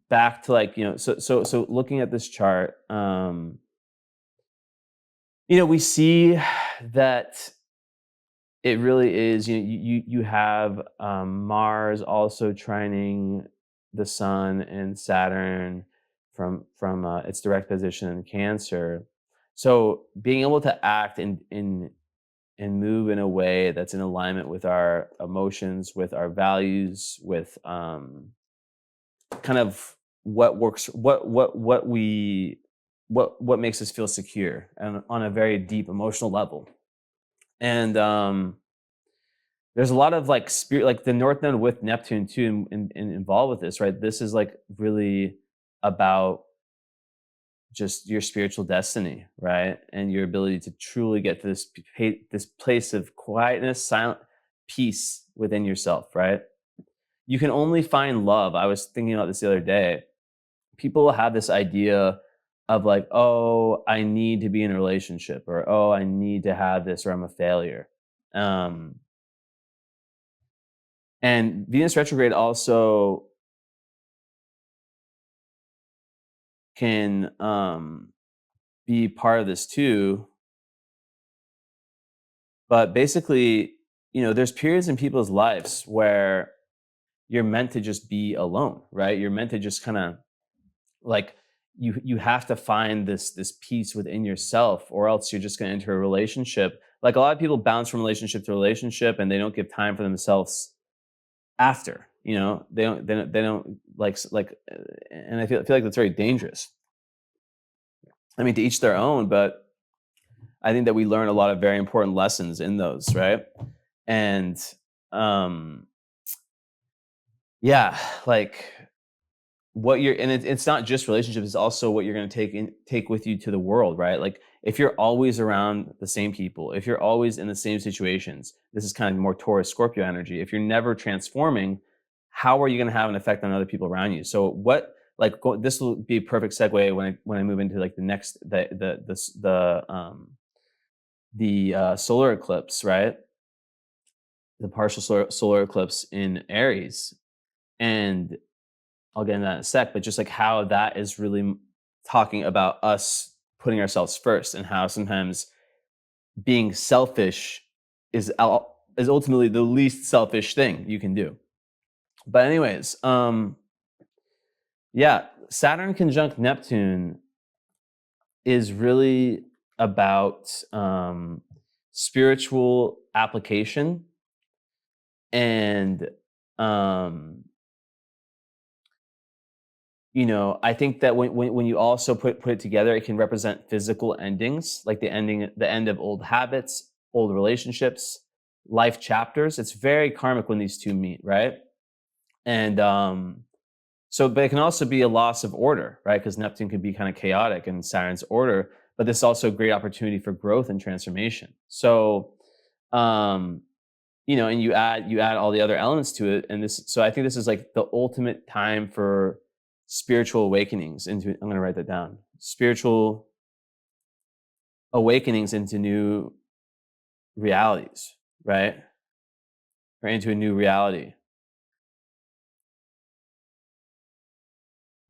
back to so looking at this chart, we see that it really is, you have Mars also trining the Sun and Saturn from its direct position in Cancer. So being able to act and move in a way that's in alignment with our emotions, with our values, with kind of what works, what makes us feel secure, and on a very deep emotional level. And there's a lot of like spirit, like the North Node with Neptune too, involved with this, right? This is like really about just your spiritual destiny, right? And your ability to truly get to this place of quietness, silent peace within yourself, right? You can only find love. I was thinking about this the other day. People have this idea of like, oh, I need to be in a relationship, or oh, I need to have this, or I'm a failure. Um, and Venus retrograde also can be part of this too. But basically, there's periods in people's lives where you're meant to just be alone, right? You're meant to just kind of like you have to find this peace within yourself, or else you're just going to enter a relationship. Like a lot of people bounce from relationship to relationship, and they don't give time for themselves after. They don't and I feel like that's very dangerous. I mean, to each their own, but I think that we learn a lot of very important lessons in those, right? And um yeah, like what you're and it's not just relationships, it's also what you're going to take with you to the world, right? Like if you're always around the same people, if you're always in the same situations, this is kind of more Taurus Scorpio energy. If you're never transforming, how are you going to have an effect on other people around you? So this will be a perfect segue when I move into like the next the solar eclipse, right? The partial solar eclipse in Aries. And I'll get into that in a sec, but just like how that is really talking about us putting ourselves first, and how sometimes being selfish is ultimately the least selfish thing you can do. But anyways, yeah, Saturn conjunct Neptune is really about spiritual application, and um I think that when you also put it together, it can represent physical endings, like the end of old habits, old relationships, life chapters. It's very karmic when these two meet, right? And but it can also be a loss of order, right? Because Neptune can be kind of chaotic and Saturn's order, but this is also a great opportunity for growth and transformation. So, um, and you add all the other elements to it, and so I think this is like the ultimate time for spiritual awakenings into. I'm going to write that down. Spiritual awakenings into new realities, right? Or into a new reality,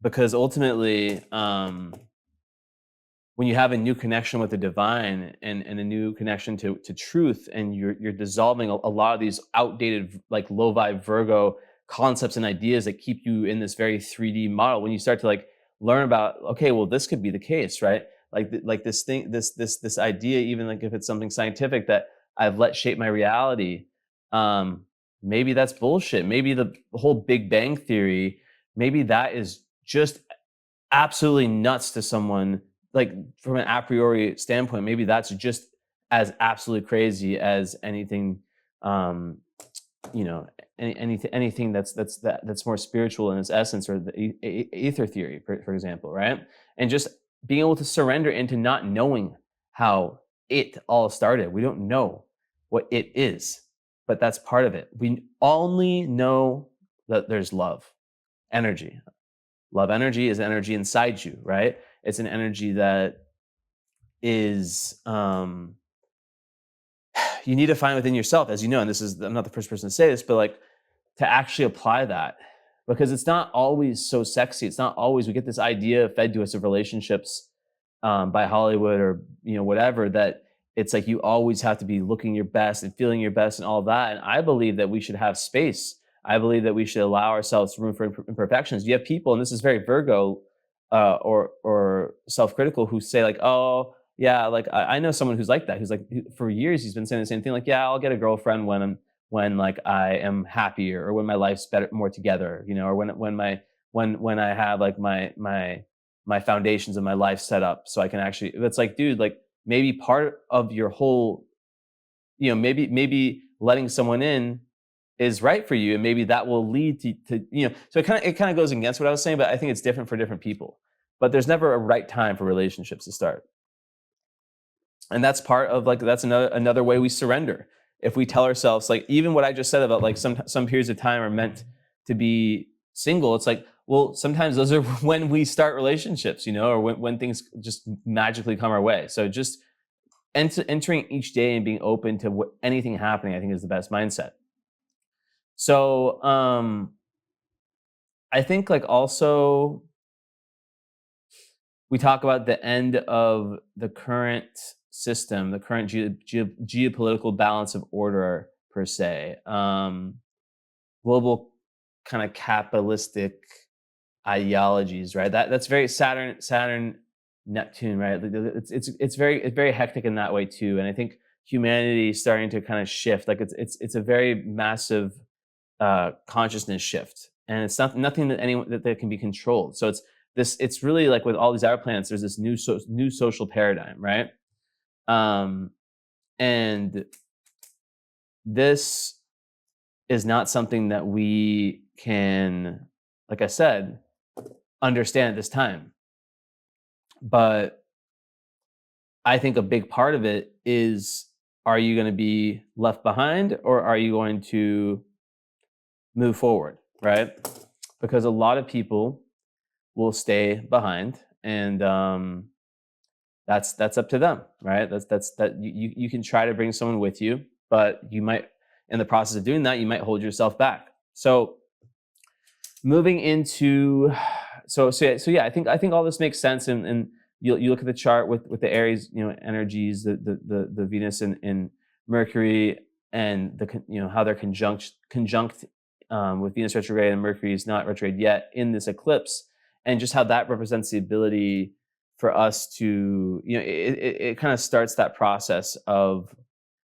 because ultimately, when you have a new connection with the divine, and a new connection to truth, and you're dissolving a lot of these outdated, like low vibe Virgo concepts and ideas that keep you in this very 3D model. When you start to like learn about, okay, well, this could be the case, right? Like this thing, this idea, even like if it's something scientific that I've let shape my reality, maybe that's bullshit. Maybe the whole Big Bang theory, maybe that is just absolutely nuts to someone, like from an a priori standpoint. Maybe that's just as absolutely crazy as anything, um you know anything that's more spiritual in its essence, or the ether theory, for example, right? And just being able to surrender into not knowing how it all started. We don't know what it is, but that's part of it. We only know that there's love energy. Love energy is energy inside you, right? It's an energy that is you need to find within yourself, as you know. And I'm not the first person to say this, but like to actually apply that, because it's not always so sexy. It's not always, we get this idea fed to us of relationships by Hollywood, or whatever, that it's like you always have to be looking your best and feeling your best and all of that. And I believe that we should have space. I believe that we should allow ourselves room for imperfections. You have people, and this is very Virgo or self-critical, who say like, oh yeah, like I know someone who's like that, who's like, for years he's been saying the same thing, like, yeah, I'll get a girlfriend when like I am happier, or when my life's better, more together, or when I have like my foundations of my life set up, so I can actually. It's like, dude, like maybe part of your whole, maybe letting someone in is right for you, and maybe that will lead to so it kind of goes against what I was saying, but I think it's different for different people. But there's never a right time for relationships to start. And that's part of like that's another way we surrender. If we tell ourselves, like, even what I just said about like some periods of time are meant to be single, it's like, well, sometimes those are when we start relationships, or when things just magically come our way. So just entering each day and being open to anything happening, I think, is the best mindset. So I think, like, also we talk about the end of the current system, the current geopolitical balance of order, per se, global kind of capitalistic ideologies, right? That's very Saturn, Neptune, right? Like, it's very hectic in that way too. And I think humanity is starting to kind of shift. Like, it's a very massive consciousness shift, and it's nothing that can be controlled. So it's really like with all these outer planets, there's this new social paradigm, right? And this is not something that we can, like I said, understand at this time. But I think a big part of it is, are you going to be left behind, or are you going to move forward, right? Because a lot of people will stay behind, and that's up to them, right? You can try to bring someone with you, but you might, in the process of doing that, you might hold yourself back. So moving into so yeah, I think all this makes sense, and you look at the chart with the Aries energies, the Venus and Mercury, and how they're conjunct with Venus retrograde, and Mercury is not retrograde yet in this eclipse, and just how that represents the ability for us to, it kind of starts that process of,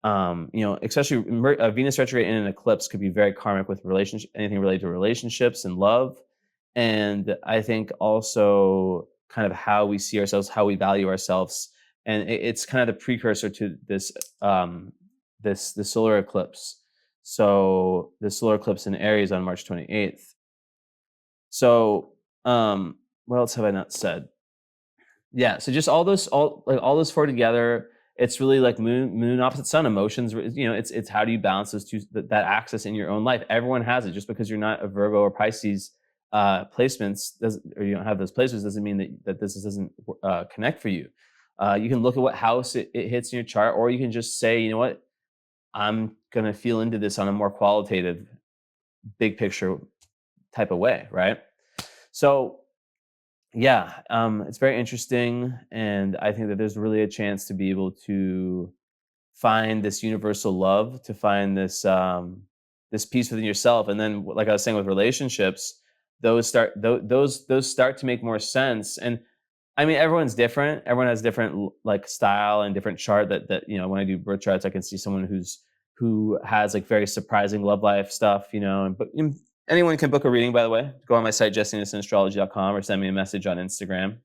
especially Venus retrograde in an eclipse could be very karmic with anything related to relationships and love. And I think also kind of how we see ourselves, how we value ourselves. And it's kind of the precursor to this, the solar eclipse. So the solar eclipse in Aries on March 28th. So what else have I not said? Yeah, so just all those four together, it's really like moon opposite sun emotions. It's how do you balance those two, that axis in your own life. Everyone has it. Just because you're not a Virgo or Pisces placements or you don't have those placements doesn't mean that this doesn't connect for you. You can look at what house it hits in your chart, or you can just say, you know what, I'm gonna feel into this on a more qualitative, big picture type of way, right? So yeah, it's very interesting, and I think that there's really a chance to be able to find this universal love, to find this this peace within yourself, and then, like I was saying with relationships, those start to make more sense. And I mean, everyone's different. Everyone has different like style and different chart. That when I do birth charts, I can see someone who has like very surprising love life stuff. But anyone can book a reading, by the way. Go on my site, jesseinnocentastrology.com, or send me a message on Instagram.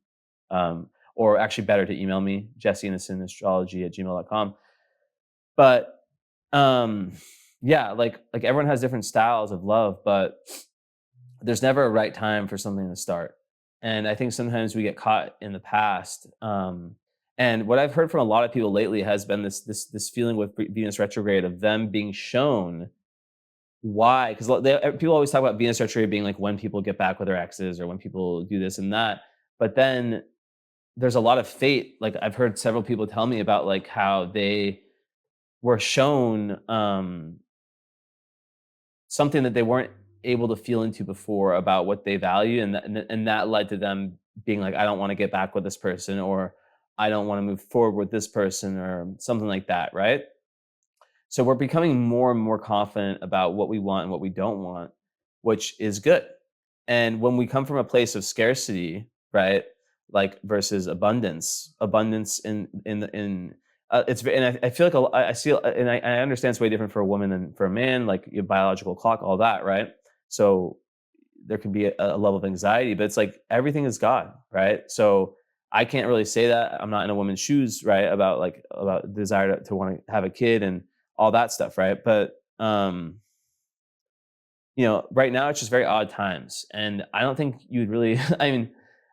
Or actually, better to email me, jesseinnocentastrology@gmail.com. But yeah, like everyone has different styles of love, but there's never a right time for something to start. And I think sometimes we get caught in the past. And what I've heard from a lot of people lately has been this feeling with Venus retrograde of them being shown why, because people always talk about Venus retrograde being like when people get back with their exes or when people do this and that. But then there's a lot of fate. Like, I've heard several people tell me about like how they were shown something that they weren't able to feel into before about what they value, and that led to them being like, I don't want to get back with this person, or I don't want to move forward with this person, or something like that, right? So we're becoming more and more confident about what we want and what we don't want, which is good. And when we come from a place of scarcity, right, like versus abundance and I feel like I see, and I understand it's way different for a woman than for a man, like your biological clock, all that, right? So there can be a level of anxiety, but it's like everything is God, right? So I can't really say that. I'm not in a woman's shoes, right? About desire to want to have a kid, and all that stuff, right? But right now it's just very odd times, and I don't think you'd really. I mean,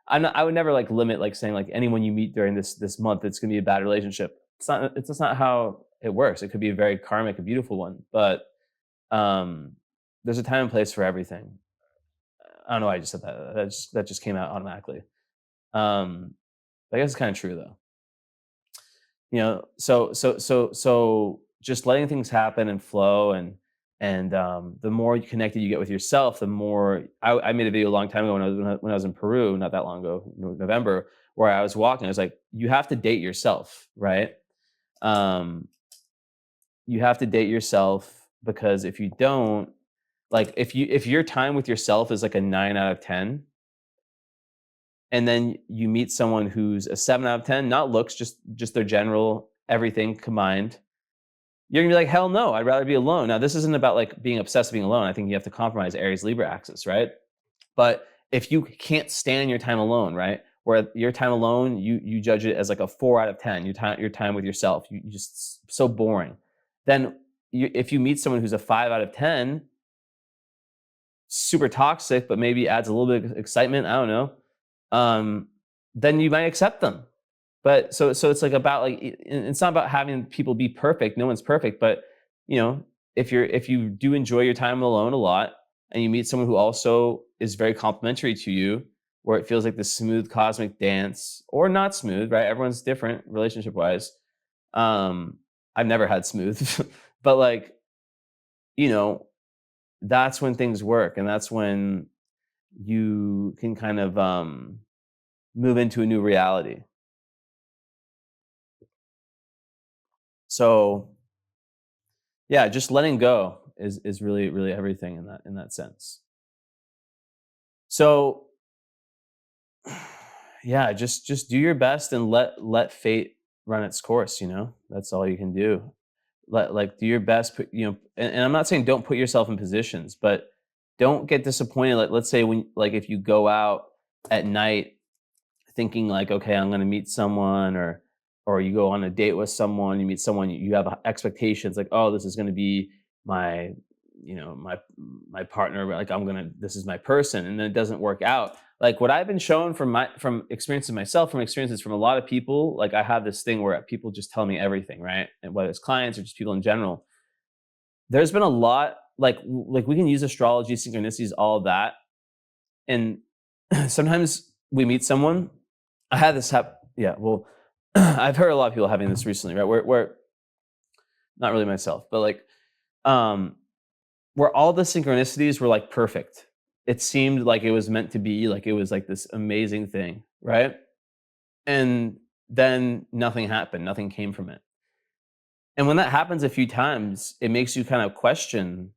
I would never like limit like saying like anyone you meet during this month, it's gonna be a bad relationship. It's just not how it works. It could be a very karmic, a beautiful one, but um, there's a time and place for everything. I don't know why I just said that. That just came out automatically. Um, I guess it's kind of true though. So just letting things happen and flow, and the more connected you get with yourself, the more. I made a video a long time ago when I was in Peru, not that long ago, November, where I was walking. I was like, you have to date yourself, right? Um, you have to date yourself, because if you don't, like, if your time with yourself is like a 9 out of 10, and then you meet someone who's a 7 out of 10, not looks, just their general everything combined, you're gonna be like, hell no, I'd rather be alone. Now, this isn't about like being obsessed with being alone. I think you have to compromise Aries Libra axis, right? But if you can't stand your time alone, right? Where your time alone, you judge it as like a 4 out of 10. Your time with yourself, you just so boring. Then if you meet someone who's a 5 out of 10, super toxic, but maybe adds a little bit of excitement. I don't know. Then you might accept them. But so it's like about like it's not about having people be perfect. No one's perfect, but you know, if you do enjoy your time alone a lot, and you meet someone who also is very complimentary to you, where it feels like this smooth cosmic dance, or not smooth, right? Everyone's different relationship wise. I've never had smooth, but like, you know, that's when things work, and that's when you can kind of move into a new reality. So yeah, just letting go is really really everything in that sense. So yeah, just do your best and let fate run its course. That's all you can do. Do your best. And I'm not saying don't put yourself in positions, but don't get disappointed. Like, let's say, when, like, if you go out at night thinking like, okay, I'm going to meet someone, or you go on a date with someone, you meet someone, you have expectations like, oh, this is going to be my my partner, like, this is my person, and then it doesn't work out. Like, what I've been shown from experiences myself, from experiences from a lot of people, like, I have this thing where people just tell me everything, right? And whether it's clients or just people in general, there's been a lot, like we can use astrology, synchronicities, all of that. And sometimes we meet someone. I had this happen. Yeah, well, I've heard a lot of people having this recently, right? Where not really myself, but like, um, where all the synchronicities were like perfect. It seemed like it was meant to be, like it was like this amazing thing, right? And then nothing happened, nothing came from it. And when that happens a few times, it makes you kind of question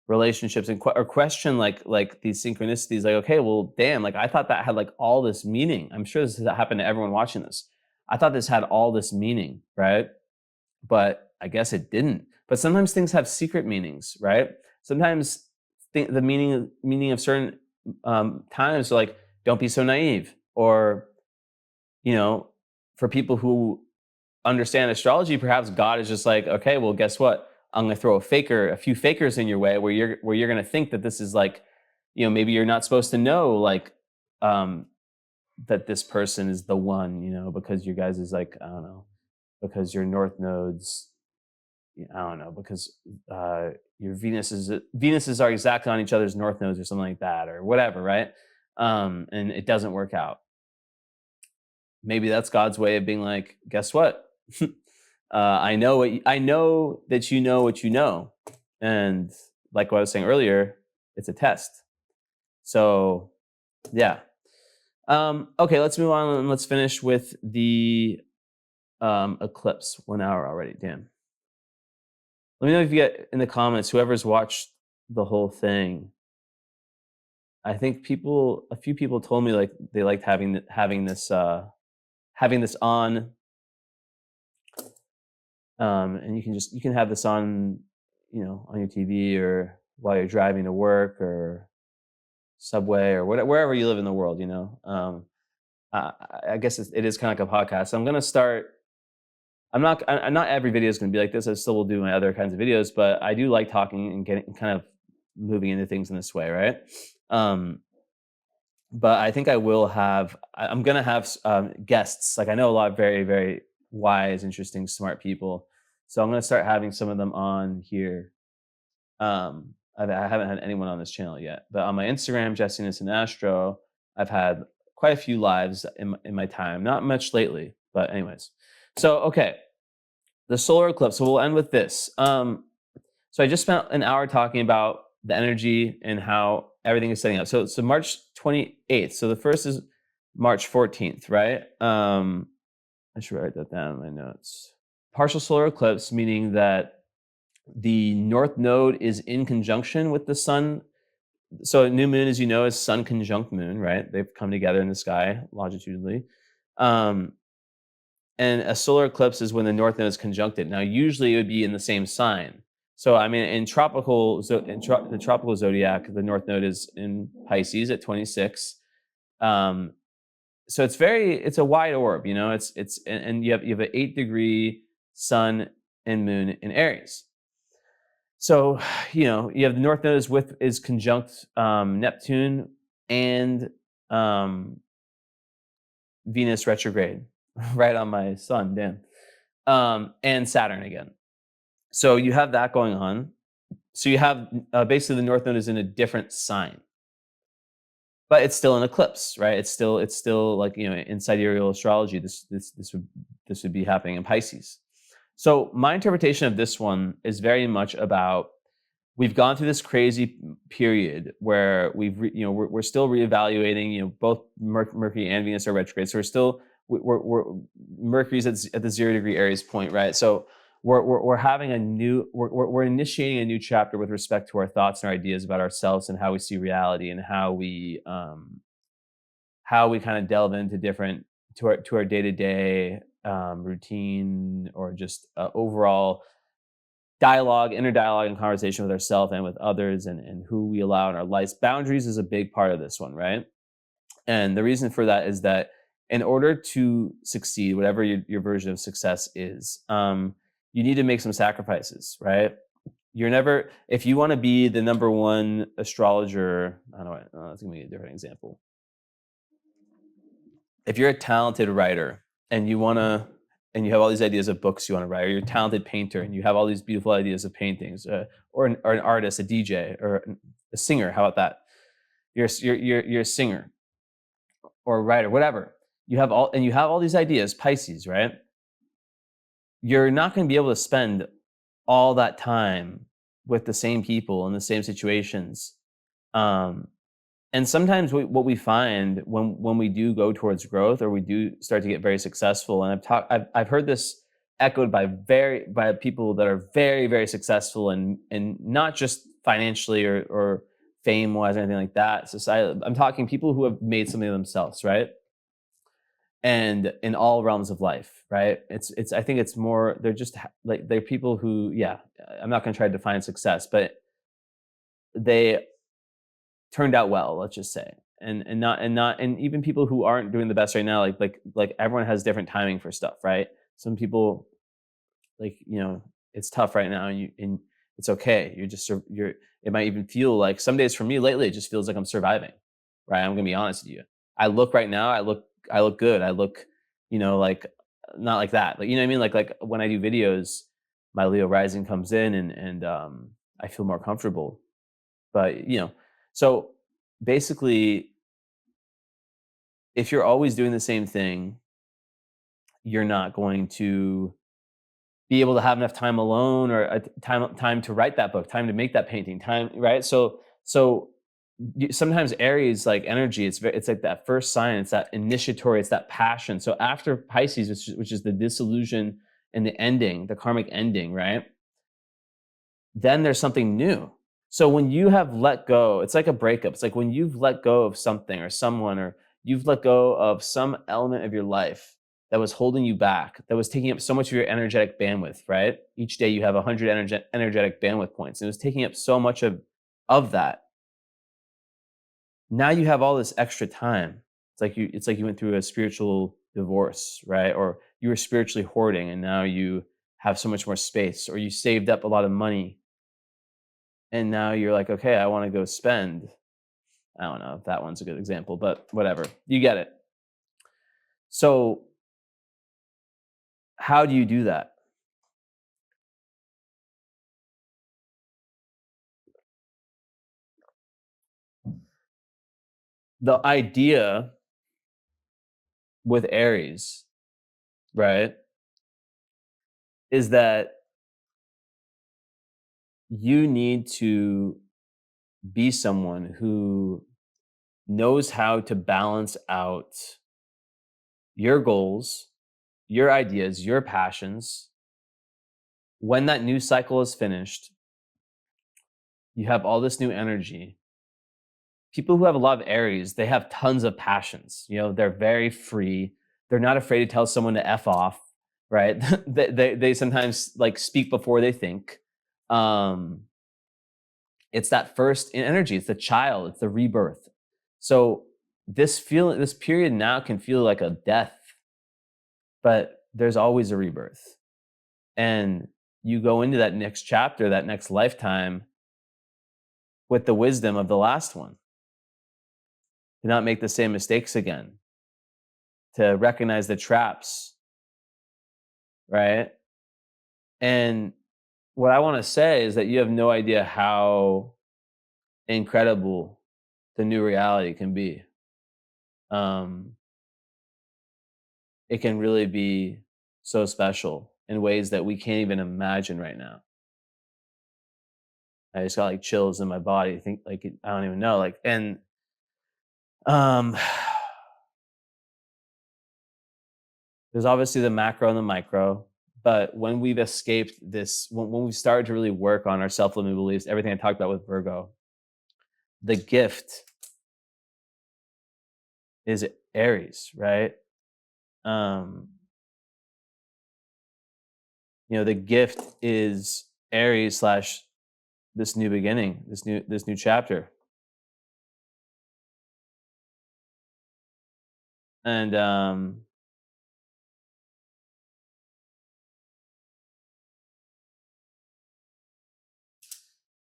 relationships, and or question like these synchronicities. Like, okay, well, damn, like, I thought that had like all this meaning. I'm sure this has happened to everyone watching this. I thought this had all this meaning, right? But I guess it didn't. But sometimes things have secret meanings, right? Sometimes the meaning of certain times are like, don't be so naive, or you know, for people who understand astrology, perhaps God is just like, okay, well, guess what? I'm going to throw a few fakers in your way, where you're going to think that this is like, maybe you're not supposed to know, like, um, that this person is the one, because you guys is like, I don't know, because your north nodes, I don't know, because your Venuses are exactly on each other's north nodes or something like that, or whatever, right? And it doesn't work out. Maybe that's God's way of being like, guess what? I know that you know what you know, and like what I was saying earlier, it's a test. So, yeah. Okay, let's move on and let's finish with the eclipse. 1 hour already. Damn. Let me know if you get in the comments, whoever's watched the whole thing. I think a few people told me like they liked having this on, and you can have this on, on your TV, or while you're driving to work, or subway, or wherever you live in the world. I guess it is kind of like a podcast. So I'm gonna start not every video is going to be like this. I still will do my other kinds of videos, but I do like talking and getting kind of moving into things in this way, right? But I think I'm going to have guests. Like I know a lot of very, very wise, interesting, smart people. So I'm going to start having some of them on here. I haven't had anyone on this channel yet, but on my Instagram, Jessiness and Astro, I've had quite a few lives in my time. Not much lately, but anyways. So okay, the solar eclipse. So we'll end with this. So I just spent an hour talking about the energy and how everything is setting up. So March 28th. So the first is March 14th, right? I should write that down in my notes. Partial solar eclipse, meaning that the north node is in conjunction with the sun. So a new moon, as you know, is sun conjunct moon, right? They've come together in the sky longitudinally. And a solar eclipse is when the north node is conjuncted. Now, usually it would be in the same sign. So, I mean, the tropical zodiac, the north node is in Pisces at 26. So it's a wide orb, you know. And you have an 8-degree sun and moon in Aries. So, you know, you have the north node is conjunct Neptune and Venus retrograde, right on my sun, damn, and Saturn again. So you have that going on. So you have basically the north node is in a different sign, but it's still an eclipse, right? It's still like, you know, in sidereal astrology, this would be happening in Pisces. So my interpretation of this one is very much about, we've gone through this crazy period where we're still reevaluating, you know, both Mercury and Venus are retrograde. So we're Mercury's at the 0-degree Aries point, right? So we're initiating a new chapter with respect to our thoughts and our ideas about ourselves and how we see reality, and how we kind of delve into to our day-to-day routine, or just overall inner dialogue and conversation with ourselves and with others, and who we allow in our lives. Boundaries is a big part of this one, right? And the reason for that is that in order to succeed, whatever your version of success is, you need to make some sacrifices, right? If you want to be the number one astrologer, I don't know, let's give me a different example. If you're a talented writer and you have all these ideas of books you want to write, or you're a talented painter and you have all these beautiful ideas of paintings, or an artist, a DJ, or a singer, how about that? You're a singer or a writer, whatever. You have all these ideas, Pisces, right? You're not going to be able to spend all that time with the same people in the same situations. And sometimes what we find when we do go towards growth, or we do start to get very successful, and I've heard this echoed by people that are very, very successful, and not just financially or fame wise or anything like that. I'm talking people who have made something of themselves, right? And in all realms of life, right? I think it's more, they're just like, they're people who, yeah, I'm not going to try to define success, but they turned out well, let's just say. And even people who aren't doing the best right now, like everyone has different timing for stuff, right? Some people, like, you know, it's tough right now, and it's okay. It might even feel like, some days for me lately, it just feels like I'm surviving, right? I'm gonna be honest with you. I look good. I look, you know, like, not like that. Like, you know what I mean? Like when I do videos, my Leo rising comes in, and I feel more comfortable. But, you know, so basically, if you're always doing the same thing, you're not going to be able to have enough time alone, or time to write that book, time to make that painting, time, right? So sometimes Aries, like, energy, it's like that first sign, it's that initiatory, it's that passion. So after Pisces, which is the disillusion and the ending, the karmic ending, right? Then there's something new. So when you have let go, it's like a breakup. It's like when you've let go of something or someone, or you've let go of some element of your life that was holding you back, that was taking up so much of your energetic bandwidth, right? Each day you have 100 energetic bandwidth points. And it was taking up so much of that. Now you have all this extra time. It's like you went through a spiritual divorce, right? Or you were spiritually hoarding and now you have so much more space, or you saved up a lot of money and now you're like, okay, I want to go spend. I don't know if that one's a good example, but whatever. You get it. So, how do you do that? The idea with Aries, right, is that you need to be someone who knows how to balance out your goals, your ideas, your passions. When that new cycle is finished, you have all this new energy. People who have a lot of Aries, they have tons of passions. They're very free. They're not afraid to tell someone to F off, right? they sometimes like speak before they think. Um, it's that first energy. It's the child. It's the rebirth. So this period now can feel like a death, but there's always a rebirth. And you go into that next chapter, that next lifetime, with the wisdom of the last one. To not make the same mistakes again. To recognize the traps, right? And what I want to say is that you have no idea how incredible the new reality can be. It can really be so special in ways that we can't even imagine right now. I just got like chills in my body. I think I don't even know. Um, there's obviously the macro and the micro, but when we've escaped this, when we've started to really work on our self-limiting beliefs, everything I talked about with Virgo, the gift is Aries, right? The gift is Aries / this new beginning, this new chapter. And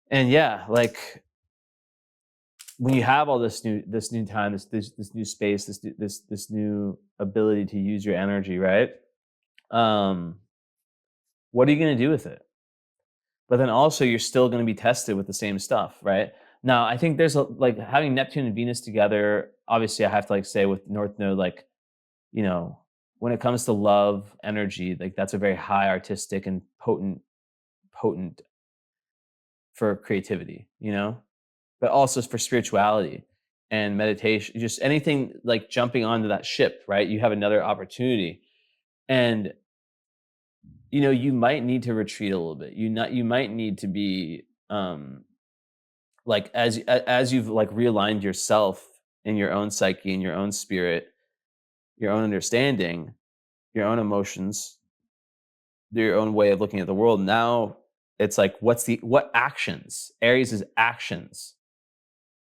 yeah, like when you have all this new time, this new space, this new ability to use your energy, right? What are you going to do with it? But then also you're still going to be tested with the same stuff, right? Now, I think there's like having Neptune and Venus together. Obviously, I have to say with North Node, when it comes to love energy, like that's a very high artistic and potent for creativity, but also for spirituality and meditation, just anything like jumping onto that ship, right? You have another opportunity. And you might need to retreat a little bit. You might need to be like as you've like realigned yourself in your own psyche, in your own spirit, your own understanding, your own emotions, your own way of looking at the world. Now it's like, what actions, Aries' actions,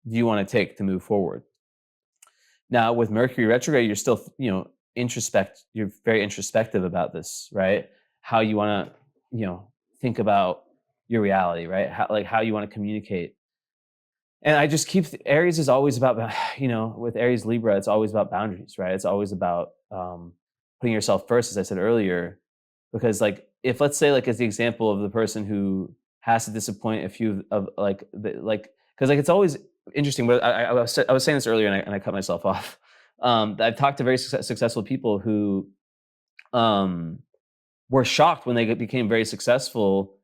do you want to take to move forward? Now with Mercury retrograde, you're still, you're very introspective about this, right? How you want to, think about your reality, right? How you want to communicate. And I just Aries is always about, with Aries Libra, it's always about boundaries, right? It's always about putting yourself first, as I said earlier, because if let's say as the example of the person who has to disappoint a few of because it's always interesting. But I was saying this earlier and I cut myself off. I've talked to very successful people who were shocked when they became very successful,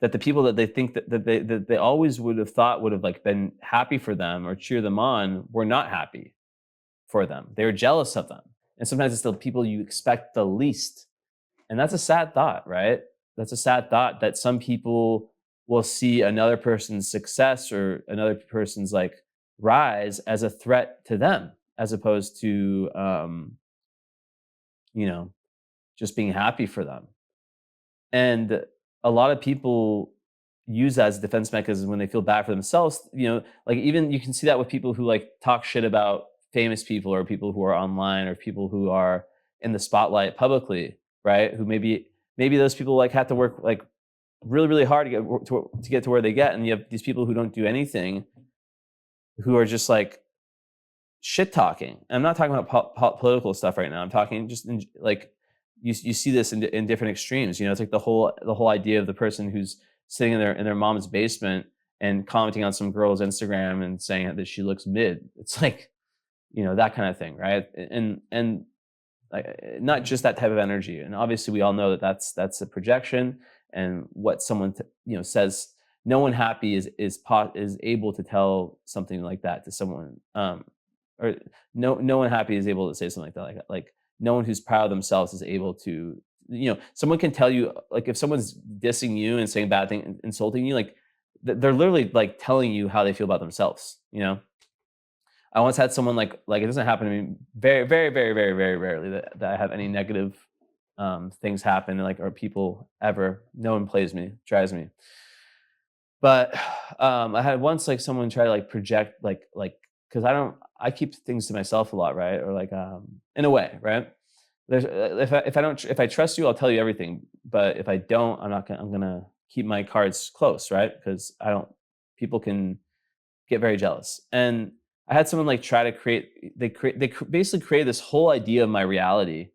that the people that they think that they always would have thought would have been happy for them or cheer them on were not happy for them. They were jealous of them. And sometimes it's the people you expect the least. And that's a sad thought, right? That's a sad thought that some people will see another person's success or another person's rise as a threat to them, as opposed to, just being happy for them. And a lot of people use that as a defense mechanism when they feel bad for themselves. Even you can see that with people who talk shit about famous people or people who are online or people who are in the spotlight publicly, right? Who maybe those people like have to work like really really hard to get to where they get, and you have these people who don't do anything, who are just like shit talking. I'm not talking about political stuff right now. I'm talking just in, like you see this in different extremes. You know, it's like the whole idea of the person who's sitting in their mom's basement and commenting on some girl's Instagram and saying that she looks mid. It's like, you know, that kind of thing, right? And like, not just that type of energy. And obviously, we all know that that's a projection, and what someone you know says. No one happy is able to tell something like that to someone, or no one happy is able to say something like that. Like no one who's proud of themselves is able to. You know, someone can tell you, like, if someone's dissing you and saying bad things, insulting you, like they're literally like telling you how they feel about themselves. You know, I once had someone it doesn't happen to me very rarely that I have any negative things happen, like, or people ever. No one plays me, drives me. But I had once like someone try to like project because I keep things to myself a lot, right? Or like in a way, right? There's if I trust you, I'll tell you everything. But if I don't, I'm gonna keep my cards close, right? Because I don't people can get very jealous. And I had someone like try to basically create this whole idea of my reality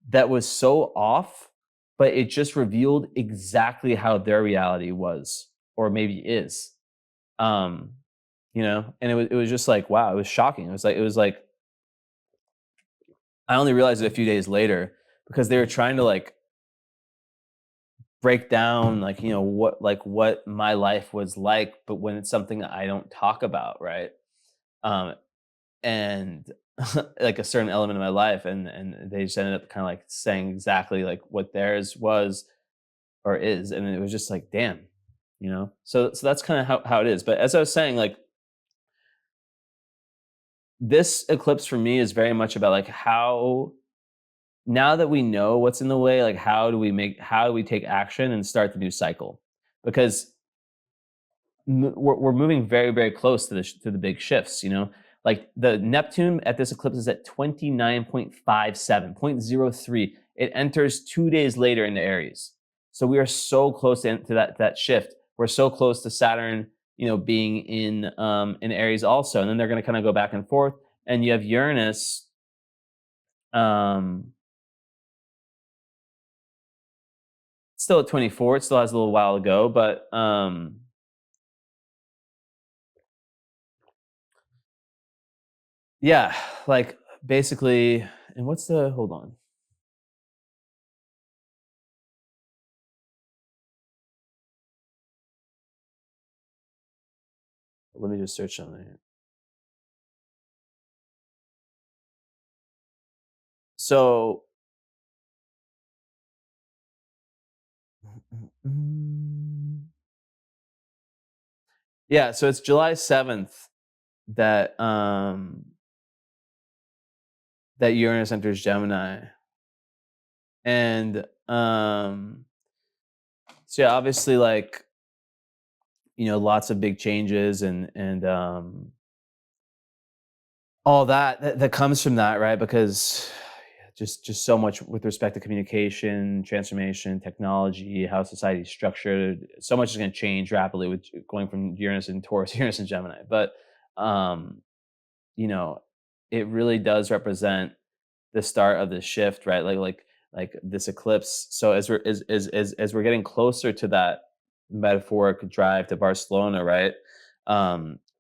that was so off, but it just revealed exactly how their reality was, or maybe is. Um, you know, and it was just like, wow, it was shocking. It was like I only realized it a few days later, because they were trying to like break down, like, you know, what my life was like, but when it's something that I don't talk about, right? Um, and like a certain element of my life, and they just ended up kind of like saying exactly like what theirs was or is, and it was just like, damn, you know. So that's kind of how it is. But as I was saying, like, this eclipse for me is very much about like how, now that we know what's in the way, like how do we take action and start the new cycle? Because we're moving very very close to the big shifts, you know. Like the Neptune at this eclipse is at 29.57 0.03. It enters 2 days later into Aries, so we are so close to that shift. We're so close to Saturn, you know, being in Aries also, and then they're going to kind of go back and forth. And you have Uranus, um still at 24. It still has a little while to go, but yeah, like basically. And what's the hold on? Let me just search on it. So, mm, yeah, so it's July 7th that that Uranus enters Gemini. And so yeah, obviously, like, you know, lots of big changes, and all that comes from that, right? Because just so much with respect to communication, transformation, technology, how society is structured. So much is going to change rapidly with going from Uranus and Taurus, Uranus and Gemini. But um, you know, it really does represent the start of the shift, right? Like this eclipse. So as we're getting closer to that metaphoric drive to Barcelona, right?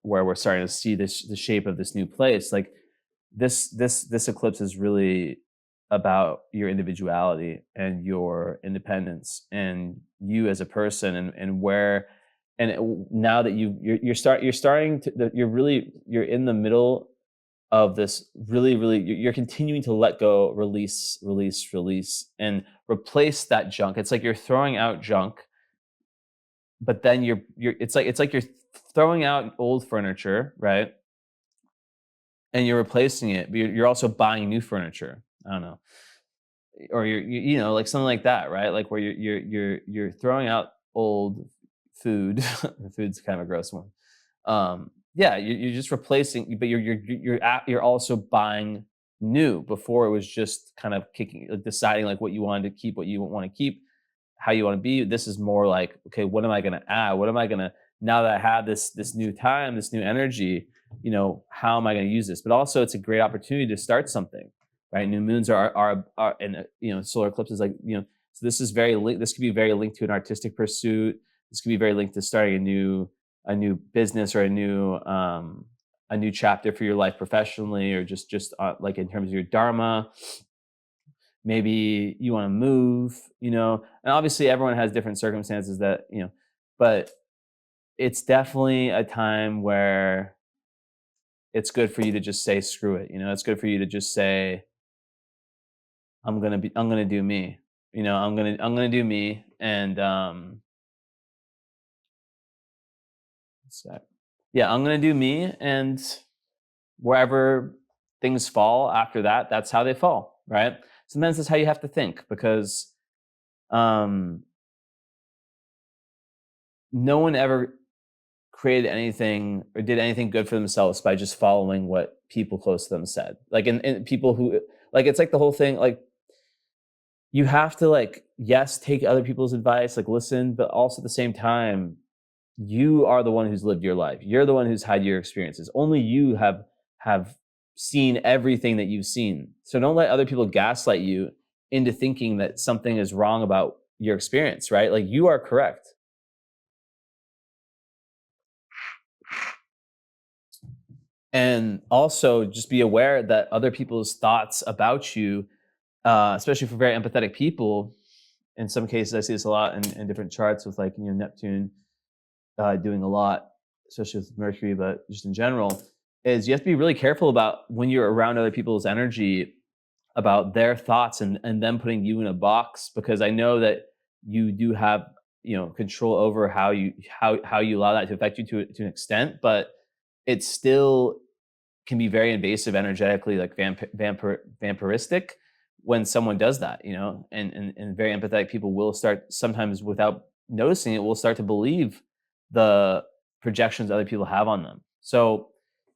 Where we're starting to see the shape of this new place, like this eclipse is really about your individuality and your independence and you as a person, and where, now that you're starting to you're in the middle of this really you're continuing to let go, release, and replace that junk. It's like you're throwing out junk, but then you're it's like you're throwing out old furniture, right? And you're replacing it, but you're also buying new furniture. I don't know, or you know, like something like that, right? Like where you're throwing out old food. Food's kind of a gross one. Yeah, you're just replacing, but you're also buying new. Before it was just kind of deciding like what you wanted to keep, what you want to keep, how you want to be. This is more like, okay, what am I going to add? What am I going to, now that I have this new time, this new energy, how am I going to use this? But also it's a great opportunity to start something, right? New moons are and solar eclipses, like, so this is this could be very linked to an artistic pursuit. This could be very linked to starting a new business, or a new chapter for your life professionally, or just like in terms of your dharma. Maybe you want to move, and obviously everyone has different circumstances that, but it's definitely a time where it's good for you to just say screw it. It's good for you to just say, I'm going to do me. I'm going to do me. And yeah, I'm going to do me, and wherever things fall after that, that's how they fall, right? Sometimes that's how you have to think, because no one ever created anything or did anything good for themselves by just following what people close to them said. Like, and people who, like, it's like the whole thing, like, you have to, like, yes, take other people's advice, like, listen, but also at the same time, you are the one who's lived your life. You're the one who's had your experiences. Only you have seen everything that you've seen. So don't let other people gaslight you into thinking that something is wrong about your experience, right? Like, you are correct. And also just be aware that other people's thoughts about you, especially for very empathetic people, in some cases, I see this a lot in different charts with, like, Neptune doing a lot, especially with Mercury, but just in general, is you have to be really careful about when you're around other people's energy, about their thoughts and them putting you in a box, because I know that you do have control over how you allow that to affect you to an extent, but it still can be very invasive energetically, like vampiristic, when someone does that, and very empathetic people will start, sometimes without noticing it, will start to believe the projections other people have on them. So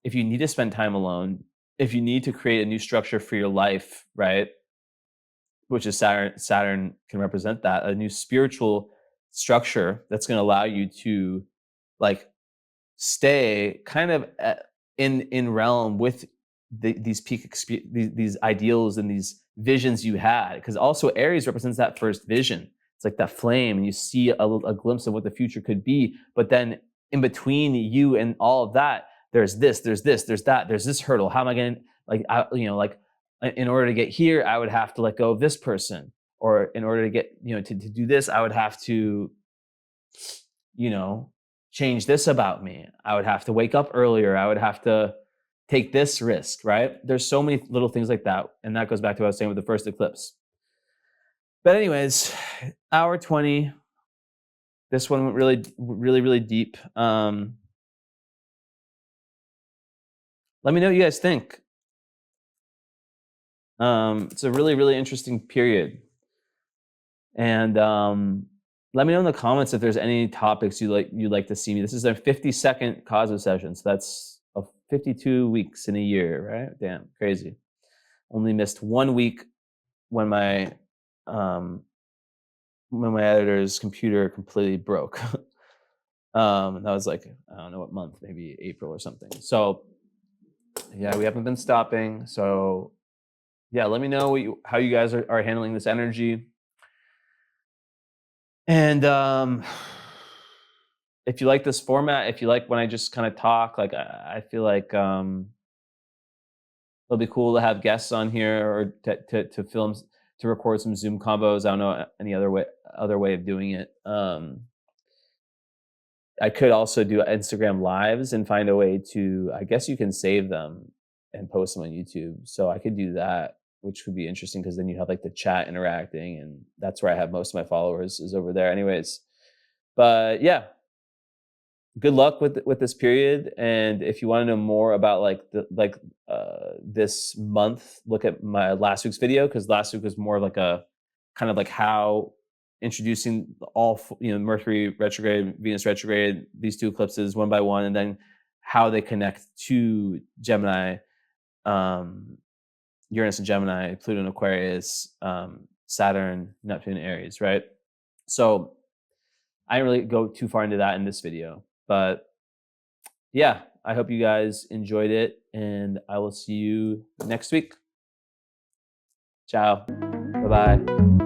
if you need to spend time alone, if you need to create a new structure for your life, right, which is Saturn can represent that, a new spiritual structure that's going to allow you to, like, stay kind of in realm with these these ideals and these visions you had, because also Aries represents that first vision. It's like that flame, and you see a glimpse of what the future could be, but then in between you and all of that, there's that, there's this hurdle. How am I going to, like, in order to get here, I would have to let go of this person, or in order to get, to do this, I would have to, change this about me. I would have to wake up earlier. I would have to take this risk, right? There's so many little things like that. And that goes back to what I was saying with the first eclipse. But anyways, hour 20. This one went really, really, really deep. Let me know what you guys think. It's a really, really interesting period. And let me know in the comments if there's any topics you'd like to see me. This is a 50-second Cosmo session, so that's 52 weeks in a year, right? Damn, crazy. Only missed 1 week when my editor's computer completely broke. That was like, I don't know what month, maybe April or something. So yeah, we haven't been stopping. So yeah, let me know how you guys are handling this energy. And if you like this format, if you like when I just kind of talk, like, I feel like it'll be cool to have guests on here, or to film, to record some Zoom combos. I don't know any other way of doing it. I could also do Instagram lives and find a way to, I guess you can save them and post them on YouTube. So I could do that, which would be interesting, because then you have, like, the chat interacting, and that's where I have most of my followers, is over there anyways. But yeah, good luck with this period. And if you want to know more about, like, this month, look at my last week's video, because last week was more like a kind of like how introducing Mercury retrograde, Venus retrograde, these two eclipses one by one, and then how they connect to Gemini, Uranus in Gemini, Pluto in Aquarius, Saturn, Neptune, Aries, right? So I didn't really go too far into that in this video, but yeah, I hope you guys enjoyed it, and I will see you next week. Ciao. Bye-bye.